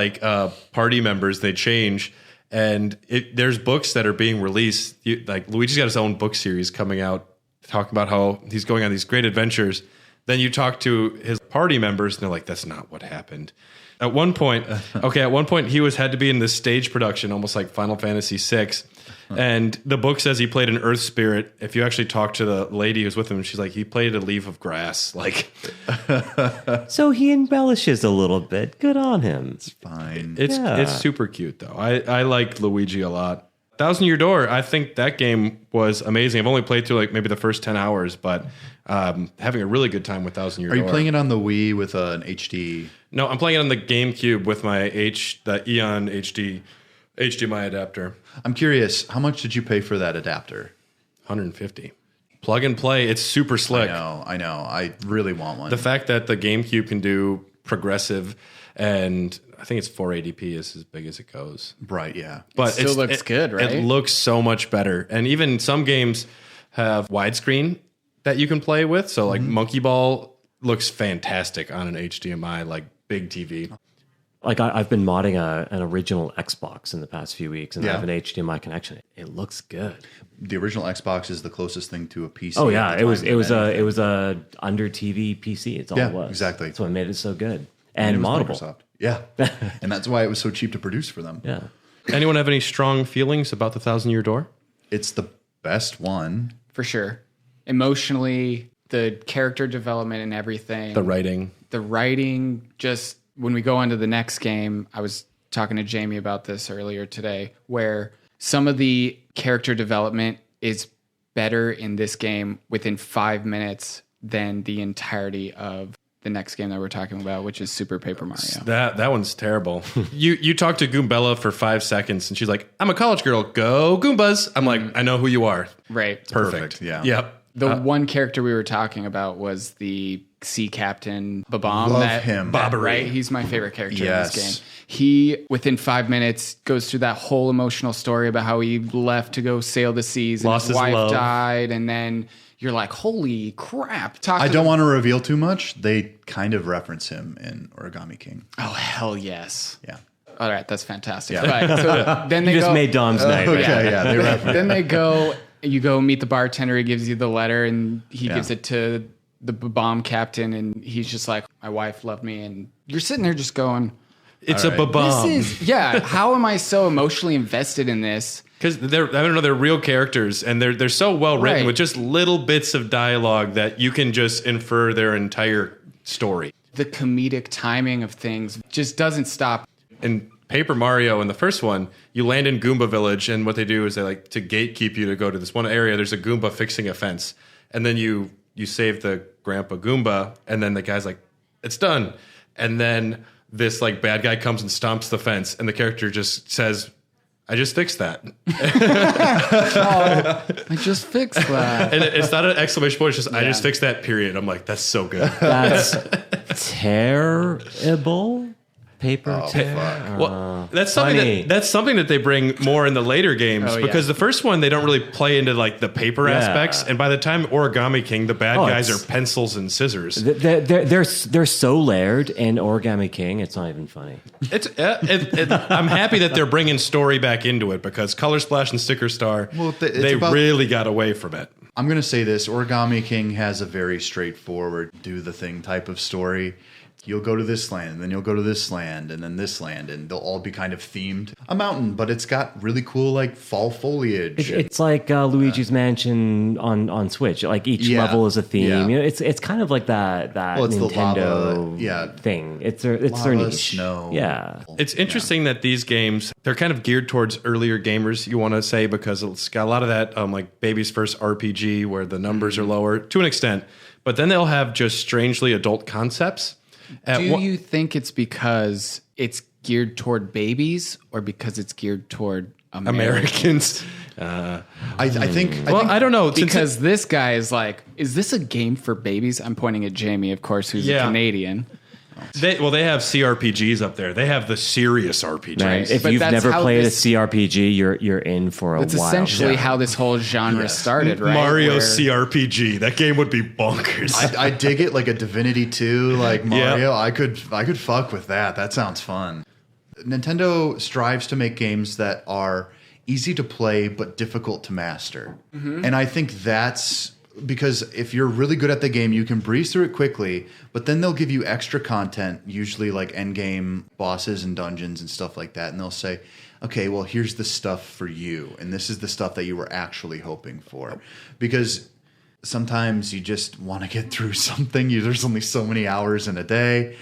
Speaker 2: party members. They change, and there's books that are being released. Luigi's got his own book series coming out, talking about how he's going on these great adventures. Then you talk to his party members, and they're like, "That's not what happened." At one point, he had to be in this stage production, almost like Final Fantasy VI. And the book says he played an earth spirit. If you actually talk to the lady who's with him, she's like, he played a leaf of grass.
Speaker 5: So he embellishes a little bit. Good on him.
Speaker 3: It's fine.
Speaker 2: It's super cute, though. I like Luigi a lot. 1,000 Year Door, I think that game was amazing. I've only played through maybe the first 10 hours, but having a really good time with 1,000 Year Door.
Speaker 3: Are you playing it on the Wii with an HD?
Speaker 2: No, I'm playing it on the GameCube with my the Eon HD HDMI adapter.
Speaker 3: I'm curious, how much did you pay for that adapter?
Speaker 2: $150. Plug and play. It's super slick.
Speaker 3: I know. I really want one.
Speaker 2: The fact that the GameCube can do progressive, and I think it's 480p is as big as it goes.
Speaker 3: Right, yeah.
Speaker 2: But
Speaker 4: it still looks good, right?
Speaker 2: It looks so much better. And even some games have widescreen that you can play with. So Monkey Ball looks fantastic on an HDMI, like big TV.
Speaker 5: Like I've been modding an original Xbox in the past few weeks, and I
Speaker 3: Yeah.
Speaker 5: have an HDMI connection. It looks good.
Speaker 3: The original Xbox is the closest thing to a PC.
Speaker 5: Oh
Speaker 3: at
Speaker 5: yeah,
Speaker 3: the
Speaker 5: it was
Speaker 3: time
Speaker 5: it was
Speaker 3: than
Speaker 5: a
Speaker 3: anything.
Speaker 5: it was a under TV PC. It's all
Speaker 3: Yeah,
Speaker 5: it was.
Speaker 3: exactly.
Speaker 5: That's what made it so good
Speaker 3: And
Speaker 5: and
Speaker 3: it was
Speaker 5: moddable.
Speaker 3: Microsoft. Yeah, and that's why it was so cheap to produce for them.
Speaker 5: Yeah.
Speaker 2: Anyone have any strong feelings about the 1,000-Year Door?
Speaker 3: It's the best one.
Speaker 4: For sure. Emotionally, the character development and everything.
Speaker 2: The writing.
Speaker 4: The writing, just when we go on to the next game, I was talking to Jamie about this earlier today, where some of the character development is better in this game within 5 minutes than the entirety of the next game that we're talking about, which is Super Paper Mario.
Speaker 2: That one's terrible. You talk to Goombella for 5 seconds, and she's like, "I'm a college girl. Go Goombas." I'm like, "I know who you are."
Speaker 4: Right.
Speaker 2: Perfect.
Speaker 3: Yeah.
Speaker 2: Yep.
Speaker 4: The one character we were talking about was the sea captain Babam.
Speaker 3: Love him.
Speaker 2: Bobbery.
Speaker 4: Right? He's my favorite character in
Speaker 3: Yes.
Speaker 4: this game. He, within 5 minutes, goes through that whole emotional story about how he left to go sail the seas and
Speaker 2: Lost
Speaker 4: his
Speaker 2: his
Speaker 4: wife
Speaker 2: love.
Speaker 4: died, and then you're like, holy crap.
Speaker 3: I don't want to reveal too much. They kind of reference him in Origami King.
Speaker 4: Oh, hell yes.
Speaker 3: Yeah.
Speaker 4: All right, that's fantastic.
Speaker 3: Yeah.
Speaker 4: Right, so then they
Speaker 5: You just
Speaker 4: go,
Speaker 5: made Dom's night. right?
Speaker 3: Okay, yeah, they reference.
Speaker 4: then they go, you go meet the bartender, he gives you the letter, and he
Speaker 3: Yeah.
Speaker 4: gives it to the bomb captain, and he's just like, my wife loved me, and you're sitting there just going,
Speaker 2: It's
Speaker 3: All
Speaker 2: a
Speaker 3: right.
Speaker 2: babam.
Speaker 4: this is, yeah, how am I so emotionally invested in this?
Speaker 2: Because they're real characters, and they're so well written
Speaker 4: Right.
Speaker 2: with just little bits of dialogue that you can just infer their entire story.
Speaker 4: The comedic timing of things just doesn't stop.
Speaker 2: In Paper Mario, in the first one, you land in Goomba Village, and what they do is they like to gatekeep you to go to this one area. There's a Goomba fixing a fence, and then you save the Grandpa Goomba, and then the guy's like, "It's done," and then this like bad guy comes and stomps the fence, and the character just says, "I just fixed that."
Speaker 4: I just fixed that.
Speaker 2: And it's not an exclamation point, it's just, "I just fixed that," period. I'm like, that's so good.
Speaker 5: That's terrible. Paper tear.
Speaker 2: Well, that's something
Speaker 5: funny.
Speaker 2: that's something that they bring more in the later games,
Speaker 4: Oh, yeah.
Speaker 2: because the first one they don't really play into like the paper
Speaker 5: Yeah.
Speaker 2: aspects, and by the time Origami King, the bad guys
Speaker 5: it's-
Speaker 2: are pencils and scissors.
Speaker 5: They're so layered in Origami King. It's not even funny.
Speaker 2: I'm happy that they're bringing story back into it, because Color Splash and Sticker Star,
Speaker 3: Well, it's
Speaker 2: they
Speaker 3: about-
Speaker 2: really got away from it.
Speaker 3: I'm going to say this. Origami King has a very straightforward, do the thing type of story. You'll go to this land, and then you'll go to this land, and then this land, and they'll all be kind of themed. A mountain, but it's got really cool, like, fall foliage.
Speaker 5: It's like Luigi's Mansion on Switch. Like each
Speaker 3: Yeah.
Speaker 5: level is a theme.
Speaker 3: Yeah.
Speaker 5: You know, it's kind of like that
Speaker 3: Well, it's the
Speaker 5: Nintendo
Speaker 3: lava, yeah.
Speaker 5: thing. It's their
Speaker 3: Lava,
Speaker 5: niche.
Speaker 3: snow.
Speaker 5: Yeah.
Speaker 2: It's interesting that these games, they're kind of geared towards earlier gamers, you want to say, because it's got a lot of that like baby's first RPG where the numbers are lower to an extent, but then they'll have just strangely adult concepts.
Speaker 4: Do you think it's because it's geared toward babies or because it's geared toward Americans?
Speaker 2: Americans?
Speaker 3: I think.
Speaker 2: I don't know.
Speaker 4: Because this guy is like, is this a game for babies? I'm pointing at Jamie, of course, who's
Speaker 2: Yeah.
Speaker 4: a Canadian.
Speaker 2: They have CRPGs up there. They have the serious RPGs.
Speaker 5: Right. If
Speaker 4: But
Speaker 5: you've
Speaker 4: that's
Speaker 5: never
Speaker 4: how
Speaker 5: played
Speaker 4: this-
Speaker 5: a CRPG, you're in for a
Speaker 4: That's
Speaker 5: while.
Speaker 4: essentially how this whole genre started, right?
Speaker 2: Mario
Speaker 4: Where-
Speaker 2: CRPG. That game would be bonkers.
Speaker 3: I dig it, like a Divinity 2, like Mario. I could fuck with that. That sounds fun. Nintendo strives to make games that are easy to play but difficult to master. And I think that's because if you're really good at the game, you can breeze through it quickly, but then they'll give you extra content, usually like end game bosses and dungeons and stuff like that. And they'll say, okay, well, here's the stuff for you. And this is the stuff that you were actually hoping for. Because sometimes you just want to get through something. There's only so many hours in a day.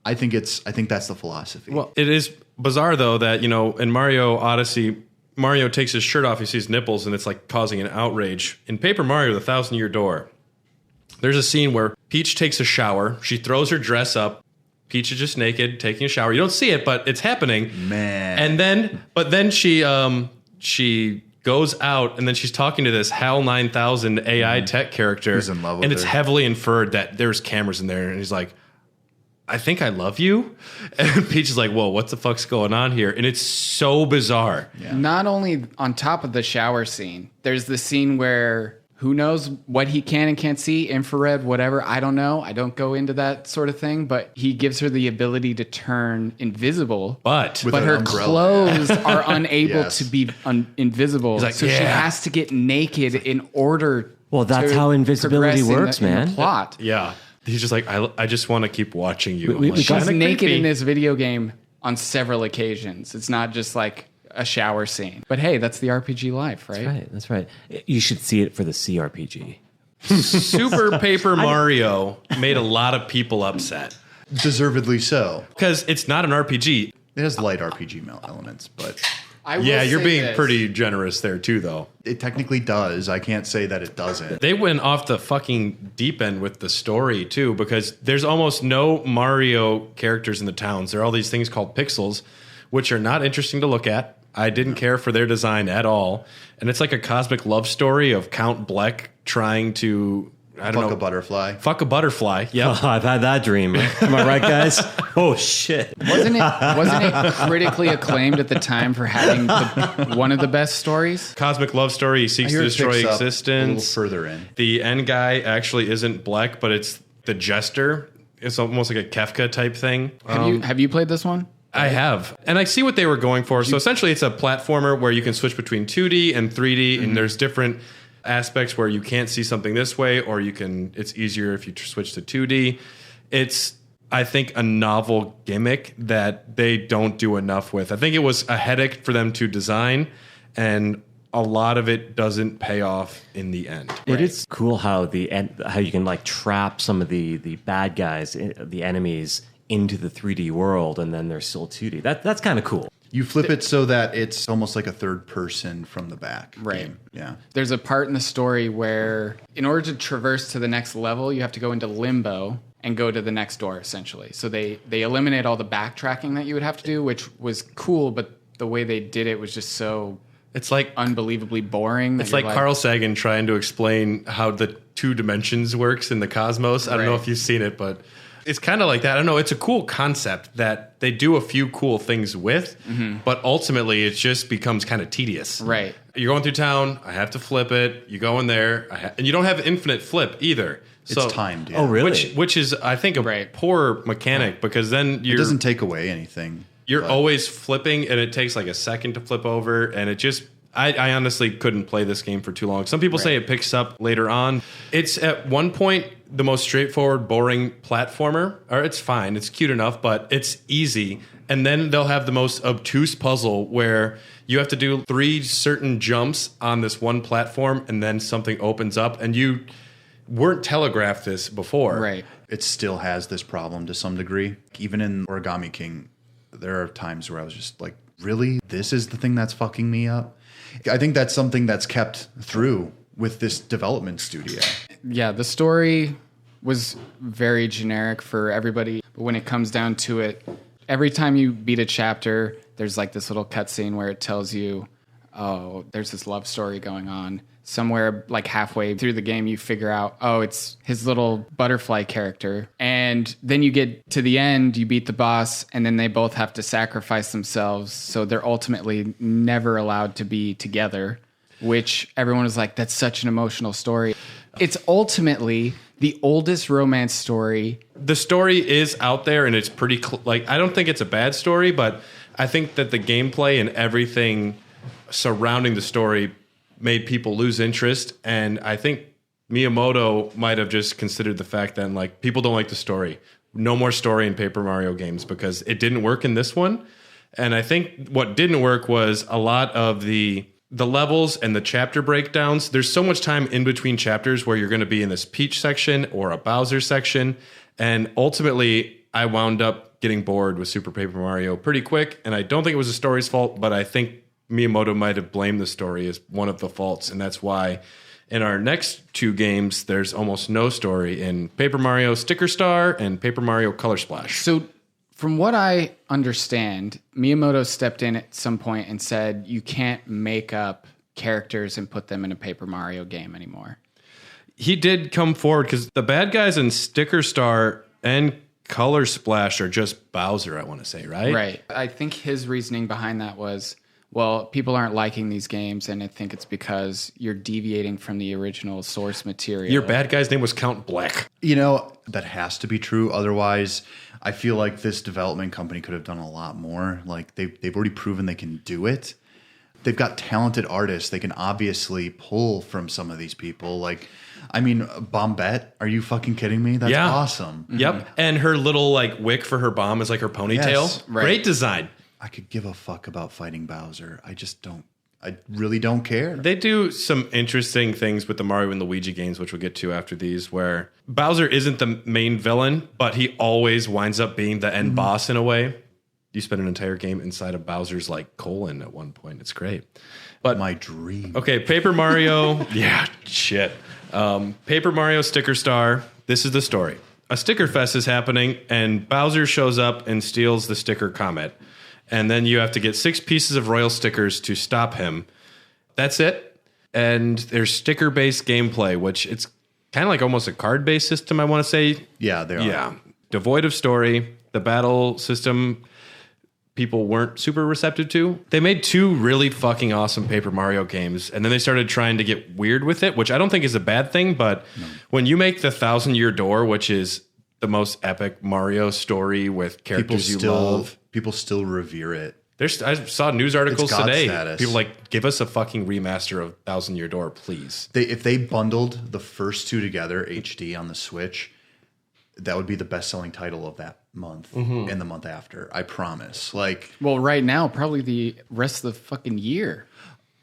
Speaker 3: I think that's the philosophy.
Speaker 2: Well, it is bizarre though that in Mario Odyssey, Mario takes his shirt off, he sees nipples, and it's like causing an outrage. In Paper Mario: The 1,000-Year Door, there's a scene where Peach takes a shower. She throws her dress up. Peach is just naked, taking a shower. You don't see it, but it's happening.
Speaker 3: Man.
Speaker 2: And then she goes out, and then she's talking to this HAL 9000 AI tech character.
Speaker 3: Who's in love with
Speaker 2: and it's
Speaker 3: her.
Speaker 2: heavily inferred that there's cameras in there, and he's like, I think I love you. And Peach is like, whoa, what the fuck's going on here? And it's so bizarre.
Speaker 4: Not only on top of the shower scene, there's the scene where Who knows what he can and can't see, infrared, whatever. I don't know. I don't go into that sort of thing. But he gives her the ability to turn invisible.
Speaker 2: But
Speaker 4: her clothes are unable to be invisible.
Speaker 2: Like,
Speaker 4: so she has to get naked in order.
Speaker 5: Well, that's how invisibility works,
Speaker 4: in
Speaker 5: man.
Speaker 4: the plot.
Speaker 2: Yeah. He's just like, I just want to keep watching you.
Speaker 4: She's naked in this video game on several occasions. It's not just like a shower scene. But hey, that's the RPG life, right?
Speaker 5: That's right. You should see it for the CRPG.
Speaker 2: Super Paper Mario made a lot of people upset.
Speaker 3: Deservedly so.
Speaker 2: Because it's not an RPG.
Speaker 3: It has light RPG elements, but
Speaker 2: You're being pretty generous there too, though.
Speaker 3: it technically does. I can't say that it doesn't.
Speaker 2: They went off the fucking deep end with the story too, because there's almost no Mario characters in the towns. There are all these things called pixels, which are not interesting to look at. I didn't care for their design at all. And it's like a cosmic love story of Count Bleck trying to,
Speaker 3: Fuck a butterfly.
Speaker 2: Fuck a butterfly. Yep.
Speaker 5: Oh, I've had that dream. Am I right, guys? Oh, shit.
Speaker 4: Wasn't it critically acclaimed at the time for having one of the best stories?
Speaker 2: Cosmic love story. He seeks to destroy existence.
Speaker 3: A little further in.
Speaker 2: The end guy actually isn't Bleck, but it's the Jester. It's almost like a Kefka type thing.
Speaker 4: Have you played this one?
Speaker 2: I have. And I see what they were going for. So essentially it's a platformer where you can switch between 2D and 3D, and there's different aspects where you can't see something this way, or it's easier if you switch to 2D. It's, I think, a novel gimmick that they don't do enough with. I think it was a headache for them to design, and a lot of it doesn't pay off in the end.
Speaker 5: It is cool how you can like trap some of the bad guys, the enemies, into the 3D world, and then they're still 2D. That's kind of cool.
Speaker 3: You flip it so that it's almost like a third person from the back.
Speaker 4: Right.
Speaker 3: Game. Yeah.
Speaker 4: There's a part in the story where in order to traverse to the next level, you have to go into limbo and go to the next door, essentially. So they eliminate all the backtracking that you would have to do, which was cool, but the way they did it was just so
Speaker 2: It's like
Speaker 4: unbelievably boring.
Speaker 2: It's like Carl Sagan trying to explain how the 2 dimensions works in the cosmos. I don't know if you've seen it, but it's kind of like that. I don't know. It's a cool concept that they do a few cool things with, but ultimately it just becomes kind of tedious.
Speaker 4: Right.
Speaker 2: You're going through town. I have to flip it. You go in there, and you don't have infinite flip either. So,
Speaker 3: It's timed. Yeah.
Speaker 5: Oh, really?
Speaker 2: Which is, I think, a poor mechanic because then
Speaker 3: It doesn't take away anything.
Speaker 2: you're always flipping, and it takes like a second to flip over, and it just. I honestly couldn't play this game for too long. Some people say it picks up later on. It's at one point the most straightforward, boring platformer. Or it's fine. It's cute enough, but it's easy. And then they'll have the most obtuse puzzle where you have to do 3 certain jumps on this one platform, and then something opens up, and you weren't telegraphed this before.
Speaker 4: Right.
Speaker 3: It still has this problem to some degree. Even in Origami King, there are times where I was just like, really? This is the thing that's fucking me up? I think that's something that's kept through with this development studio.
Speaker 4: Yeah, the story was very generic for everybody. But when it comes down to it, every time you beat a chapter, there's like this little cutscene where it tells you, oh, there's this love story going on. Somewhere like halfway through the game, you figure out, oh, it's his little butterfly character. And then you get to the end, you beat the boss, and then they both have to sacrifice themselves. So they're ultimately never allowed to be together, which everyone was like, that's such an emotional story. It's ultimately the oldest romance story.
Speaker 2: The story is out there, and it's pretty I don't think it's a bad story, but I think that the gameplay and everything surrounding the story made people lose interest. And I think Miyamoto might have just considered the fact that like people don't like the story. No more story in Paper Mario games because it didn't work in this one. And I think what didn't work was a lot of the levels and the chapter breakdowns. There's so much time in between chapters where you're going to be in this Peach section or a Bowser section. And ultimately, I wound up getting bored with Super Paper Mario pretty quick. And I don't think it was the story's fault, but I think Miyamoto might have blamed the story as one of the faults. And that's why in our next 2 games, there's almost no story in Paper Mario Sticker Star and Paper Mario Color Splash.
Speaker 4: So from what I understand, Miyamoto stepped in at some point and said, you can't make up characters and put them in a Paper Mario game anymore.
Speaker 2: He did come forward because the bad guys in Sticker Star and Color Splash are just Bowser, I want to say, right?
Speaker 4: Right. I think his reasoning behind that was, well, people aren't liking these games, and I think it's because you're deviating from the original source material.
Speaker 2: Your bad guy's name was Count Black.
Speaker 3: You know, that has to be true. Otherwise, I feel like this development company could have done a lot more. Like, they've already proven they can do it. They've got talented artists. They can obviously pull from some of these people. Like, I mean, Bombette, are you fucking kidding me? That's awesome.
Speaker 2: Yep. And her little like wick for her bomb is like her ponytail.
Speaker 3: Yes.
Speaker 4: Right.
Speaker 2: Great design.
Speaker 3: I could give a fuck about fighting Bowser. I just don't. I really don't care.
Speaker 2: They do some interesting things with the Mario and Luigi games, which we'll get to after these, where Bowser isn't the main villain, but he always winds up being the end boss in a way. You spend an entire game inside of Bowser's like colon at one point. It's great. But
Speaker 3: My dream.
Speaker 2: okay, Paper Mario. Yeah, shit. Paper Mario Sticker Star. This is the story. A sticker fest is happening, and Bowser shows up and steals the sticker comet. And then you have to get 6 pieces of royal stickers to stop him. That's it. And there's sticker-based gameplay, which it's kind of like almost a card-based system, I want to say.
Speaker 3: Yeah, they are.
Speaker 2: Yeah. Devoid of story. The battle system, people weren't super receptive to. They made 2 really fucking awesome Paper Mario games, and then they started trying to get weird with it, which I don't think is a bad thing, but when you make the 1,000-Year Door, which is the most epic Mario story with characters you love.
Speaker 3: People still revere it.
Speaker 2: I saw news articles
Speaker 3: God
Speaker 2: today.
Speaker 3: status.
Speaker 2: People like, give us a fucking remaster of 1,000-Year Door, please.
Speaker 3: If they bundled the first 2 together, HD on the Switch, that would be the best-selling title of that month and the month after. I promise. Like,
Speaker 4: Well, right now, probably the rest of the fucking year.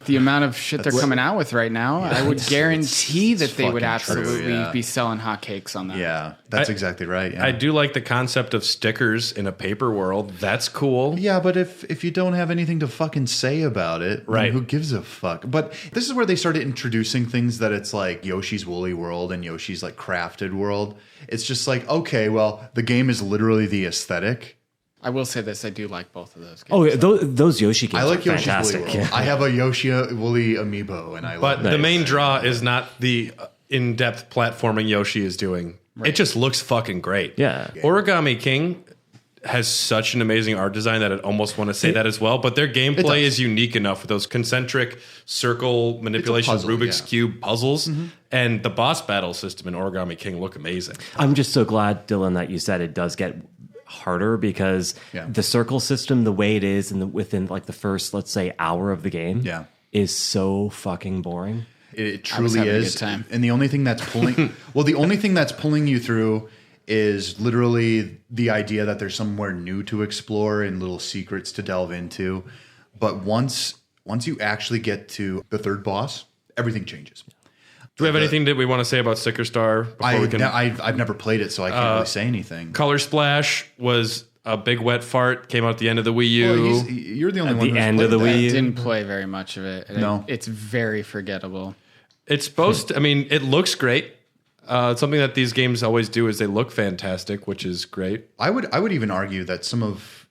Speaker 4: The amount of shit they're coming out with right now, I would guarantee that they would
Speaker 3: fucking true,
Speaker 4: absolutely
Speaker 3: yeah.
Speaker 4: be selling hotcakes on that.
Speaker 3: yeah, that's exactly right. Yeah.
Speaker 2: I do like the concept of stickers in a paper world. That's cool.
Speaker 3: Yeah, but if you don't have anything to fucking say about it, then
Speaker 2: Right.
Speaker 3: who gives a fuck? But this is where they started introducing things that it's like Yoshi's Woolly World and Yoshi's like Crafted World. It's just like, okay, well, the game is literally the aesthetic.
Speaker 4: I will say this: I do like both of those games.
Speaker 5: Oh, yeah, those Yoshi games
Speaker 3: I like
Speaker 5: are
Speaker 3: Yoshi's
Speaker 5: fantastic.
Speaker 3: Woolly World. I have a Yoshi Woolly amiibo, and I
Speaker 2: But
Speaker 3: love it.
Speaker 2: the main draw is not the in-depth platforming Yoshi is doing. It just looks fucking great.
Speaker 5: Yeah.
Speaker 2: Origami King has such an amazing art design that I almost want to say that as well. But their gameplay is unique enough with those concentric circle manipulation
Speaker 3: puzzle,
Speaker 2: Rubik's
Speaker 3: yeah.
Speaker 2: Cube puzzles. And the boss battle system in Origami King look amazing.
Speaker 5: I'm just so glad, Dylan, that you said it does get harder because
Speaker 3: Yeah.
Speaker 5: the circle system, the way it is, and within like the first, let's say, hour of the game,
Speaker 3: Yeah.
Speaker 5: is so fucking boring.
Speaker 3: It
Speaker 4: I was
Speaker 3: truly
Speaker 4: having a
Speaker 3: is.
Speaker 4: good time.
Speaker 3: And the only thing that's pulling the only thing that's pulling you through is literally the idea that there's somewhere new to explore and little secrets to delve into. But once you actually get to the third boss, everything changes.
Speaker 2: Do we have anything that we want to say about Sticker Star before we can?
Speaker 3: I've never played it, so I can't really say anything.
Speaker 2: Color Splash was a big wet fart. Came out at the end of the Wii U.
Speaker 3: Well, you're the only one
Speaker 5: the
Speaker 3: who's
Speaker 5: end of
Speaker 3: played
Speaker 5: the
Speaker 3: that.
Speaker 5: Wii U.
Speaker 4: Didn't play very much of it.
Speaker 3: No.
Speaker 4: It's very forgettable.
Speaker 2: It's supposed to, I mean, it looks great. Something that these games always do is they look fantastic, which is great.
Speaker 3: I would even argue that some of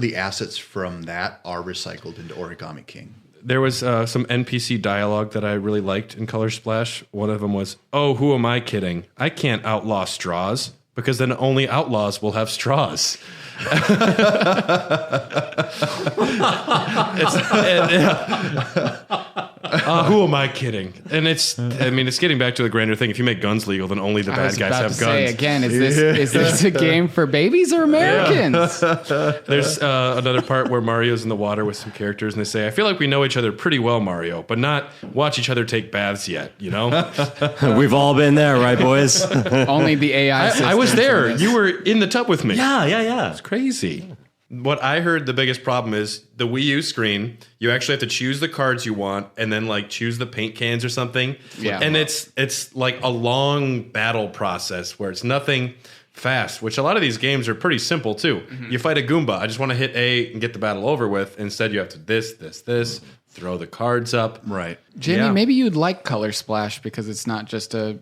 Speaker 3: the assets from that are recycled into Origami King.
Speaker 2: There was some NPC dialogue that I really liked in Color Splash. One of them was, "Oh, who am I kidding? I can't outlaw straws because then only outlaws will have straws." Who am I kidding? And it's getting back to the grander thing. If you make guns legal, then only the
Speaker 4: I
Speaker 2: bad
Speaker 4: was
Speaker 2: guys
Speaker 4: about
Speaker 2: have
Speaker 4: to say
Speaker 2: guns.
Speaker 4: again, is this a game for babies or Americans?
Speaker 2: There's another part where Mario's in the water with some characters, and they say, "I feel like we know each other pretty well, Mario, but not watch each other take baths yet." You know,
Speaker 5: We've all been there, right, boys?
Speaker 4: Only the AI.
Speaker 2: I was
Speaker 4: systems
Speaker 2: there.
Speaker 4: in this.
Speaker 2: You were in the tub with me.
Speaker 5: yeah.
Speaker 2: It's crazy. What I heard the biggest problem is the Wii U screen. You actually have to choose the cards you want and then like choose the paint cans or something.
Speaker 4: Yeah.
Speaker 2: And it's like a long battle process where it's nothing fast, which a lot of these games are pretty simple too.
Speaker 4: Mm-hmm.
Speaker 2: You fight a Goomba. I just want to hit A and get the battle over with. Instead, you have to this, throw the cards up.
Speaker 3: Right.
Speaker 4: Jamie,
Speaker 2: Yeah.
Speaker 4: maybe you'd like Color Splash because it's not just here's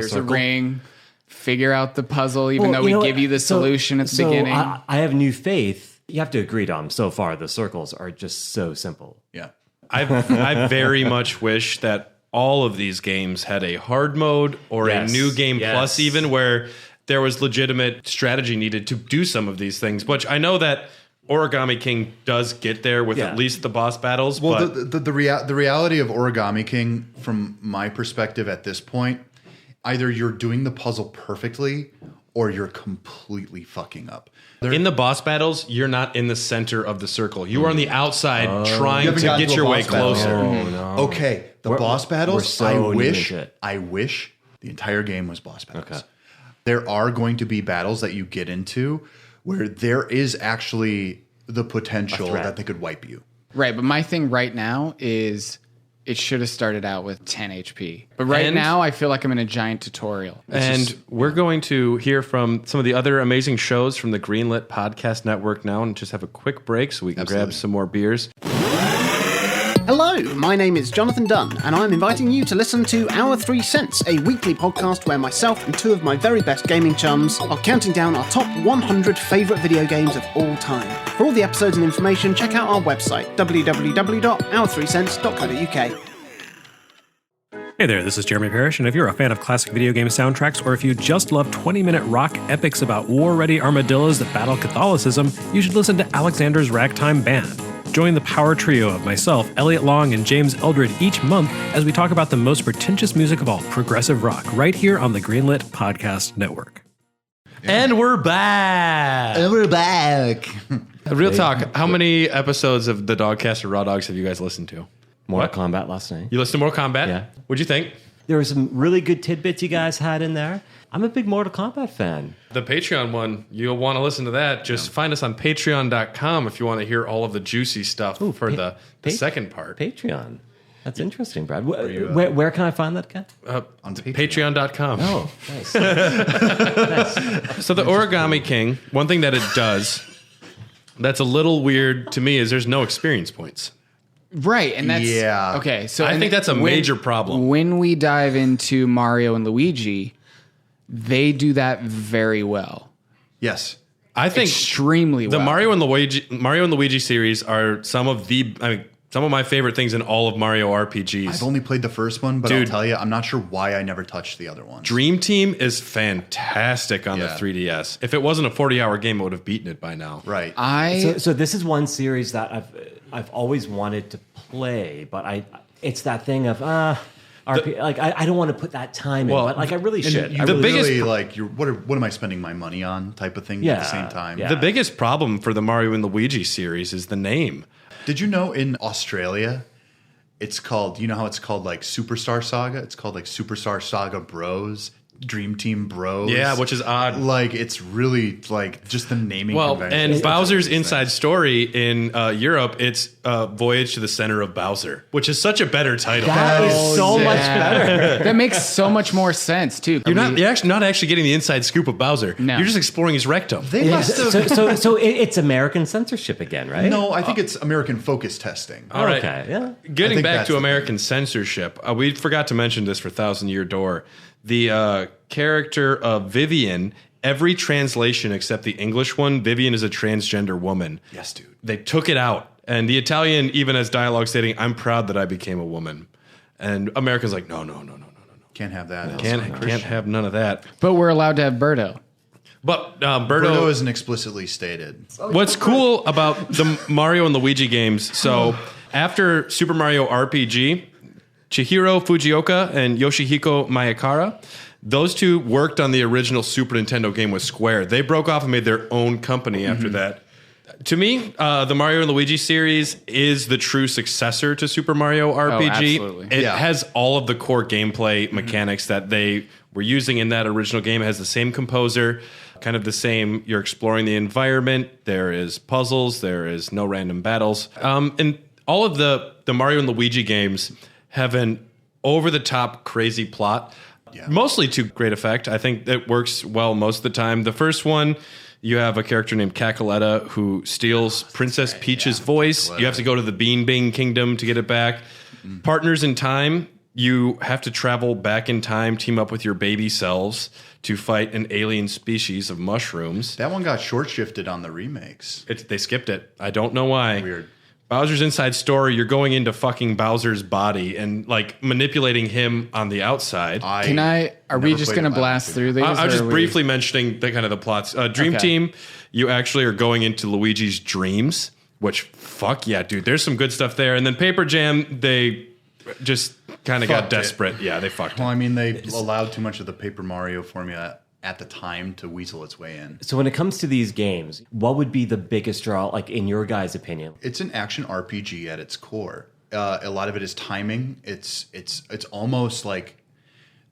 Speaker 4: a
Speaker 2: circle?
Speaker 4: ring, figure out the puzzle, even though we give you the solution at the beginning.
Speaker 5: I have new faith. You have to agree, Dom. So far, the circles are just so simple.
Speaker 3: Yeah.
Speaker 2: I very much wish that all of these games had a hard mode or
Speaker 5: Yes,
Speaker 2: a new game
Speaker 5: yes.
Speaker 2: plus even where there was legitimate strategy needed to do some of these things, which I know that Origami King does get there with at least the boss battles.
Speaker 3: Well,
Speaker 2: but
Speaker 3: the reality of Origami King, from my perspective at this point, either you're doing the puzzle perfectly or you're completely fucking up.
Speaker 2: in the boss battles, you're not in the center of the circle. You are on the outside trying to get your way closer.
Speaker 3: Okay, the boss battles,
Speaker 5: so
Speaker 3: I wish the entire game was boss battles. Okay. There are going to be battles that you get into where there is actually the potential that they could wipe you.
Speaker 4: Right, but my thing right now is it should have started out with 10 HP. But right now, I feel like I'm in a giant tutorial.
Speaker 2: We're going to hear from some of the other amazing shows from the Greenlit Podcast Network now and just have a quick break so we can grab some more beers.
Speaker 6: Hello, my name is Jonathan Dunn, and I'm inviting you to listen to Our 3 Cents, a weekly podcast where myself and two of my very best gaming chums are counting down our top 100 favourite video games of all time. For all the episodes and information, check out our website, www.our3cents.co.uk.
Speaker 7: Hey there, this is Jeremy Parrish, and if you're a fan of classic video game soundtracks, or if you just love 20-minute rock epics about war-ready armadillos that battle Catholicism, you should listen to Alexander's Ragtime Band. Join the power trio of myself, Elliot Long, and James Eldred each month as we talk about the most pretentious music of all, progressive rock, right here on the Greenlit Podcast Network.
Speaker 2: And we're back! Real talk, how many episodes of the Dogcast or Raw Dogs have you guys listened to?
Speaker 5: Mortal Kombat last night.
Speaker 2: You listened to Mortal Kombat?
Speaker 5: Yeah.
Speaker 2: What'd you think?
Speaker 5: There were some really good tidbits you guys had in there. I'm a big Mortal Kombat fan.
Speaker 2: The Patreon one, you'll want to listen to that. Just find us on patreon.com if you want to hear all of the juicy stuff for the second part.
Speaker 5: Patreon. That's interesting, Brad. Where can I find that again?
Speaker 3: On
Speaker 2: Patreon.com.
Speaker 5: Oh, nice.
Speaker 2: So the Origami King, one thing that it does that's a little weird to me is there's no experience points.
Speaker 4: Right, and that's okay. So
Speaker 2: I think that's a major problem.
Speaker 4: When we dive into Mario and Luigi, they do that very well.
Speaker 3: Yes.
Speaker 2: I think
Speaker 4: extremely well.
Speaker 2: The Mario and Luigi series are some of my favorite things in all of Mario RPGs.
Speaker 3: I've only played the first one, but I'll tell you, I'm not sure why I never touched the other ones.
Speaker 2: Dream Team is fantastic on the 3DS. If it wasn't a 40-hour game, I would have beaten it by now.
Speaker 3: Right.
Speaker 5: So this is one series that I've always wanted to play, but it's that thing of RP, I don't want to put that time in, but I really should.
Speaker 3: The biggest what am I spending my money on type of thing at the same time.
Speaker 2: Yeah. The biggest problem for the Mario and Luigi series is the name.
Speaker 3: Did you know in Australia, it's called, you know how it's called like Superstar Saga? It's called like Superstar Saga Bros, Dream Team Bros.
Speaker 2: Yeah, which is odd.
Speaker 3: Like, it's really like just the naming convention.
Speaker 2: And Bowser's Inside Story in Europe, it's Voyage to the Center of Bowser, which is such a better title.
Speaker 5: That is so much better.
Speaker 4: That makes so much more sense, too.
Speaker 2: You're not actually getting the inside scoop of Bowser. No. You're just exploring his rectum.
Speaker 3: They must have...
Speaker 5: So it's American censorship again, right?
Speaker 3: No, I think it's American focus testing.
Speaker 2: All right.
Speaker 5: Okay, yeah.
Speaker 2: Getting back to American censorship, we forgot to mention this for Thousand Year Door. The character of Vivian, every translation except the English one, Vivian is a transgender woman.
Speaker 3: Yes, dude.
Speaker 2: They took it out. And the Italian even has dialogue stating, "I'm proud that I became a woman." And Americans like, no.
Speaker 3: Can't have that.
Speaker 2: Can't have none of that.
Speaker 4: But we're allowed to have Birdo.
Speaker 2: But
Speaker 3: Birdo isn't explicitly stated.
Speaker 2: What's cool about the Mario and Luigi games, so after Super Mario RPG, Chihiro Fujioka and Yoshihiko Miyakara, those two worked on the original Super Nintendo game with Square. They broke off and made their own company after that. To me, the Mario and Luigi series is the true successor to Super Mario RPG.
Speaker 4: Absolutely.
Speaker 2: It has all of the core gameplay mechanics that they were using in that original game. It has the same composer, kind of the same. You're exploring the environment. There is puzzles. There is no random battles. And all of the Mario and Luigi games have an over-the-top crazy plot, mostly to great effect. I think it works well most of the time. The first one, you have a character named Cackletta who steals Princess Peach's voice. You have to go to the Bean Bing Kingdom to get it back. Partners in Time, you have to travel back in time, team up with your baby selves to fight an alien species of mushrooms.
Speaker 3: That one got short-shifted on the remakes.
Speaker 2: They skipped it. I don't know why.
Speaker 3: Weird.
Speaker 2: Bowser's Inside Story, you're going into fucking Bowser's body and like manipulating him on the outside.
Speaker 4: Are we just going to blast through these?
Speaker 2: I'm just briefly mentioning the kind of the plots. Dream Team, you actually are going into Luigi's dreams, which fuck yeah, dude. There's some good stuff there. And then Paper Jam, they just kind of got desperate. Yeah, they fucked.
Speaker 3: Well, I mean, they allowed too much of the Paper Mario formula at the time to weasel its way in.
Speaker 5: So when it comes to these games, what would be the biggest draw, like in your guys' opinion?
Speaker 3: It's an action RPG at its core. A lot of it is timing. It's almost like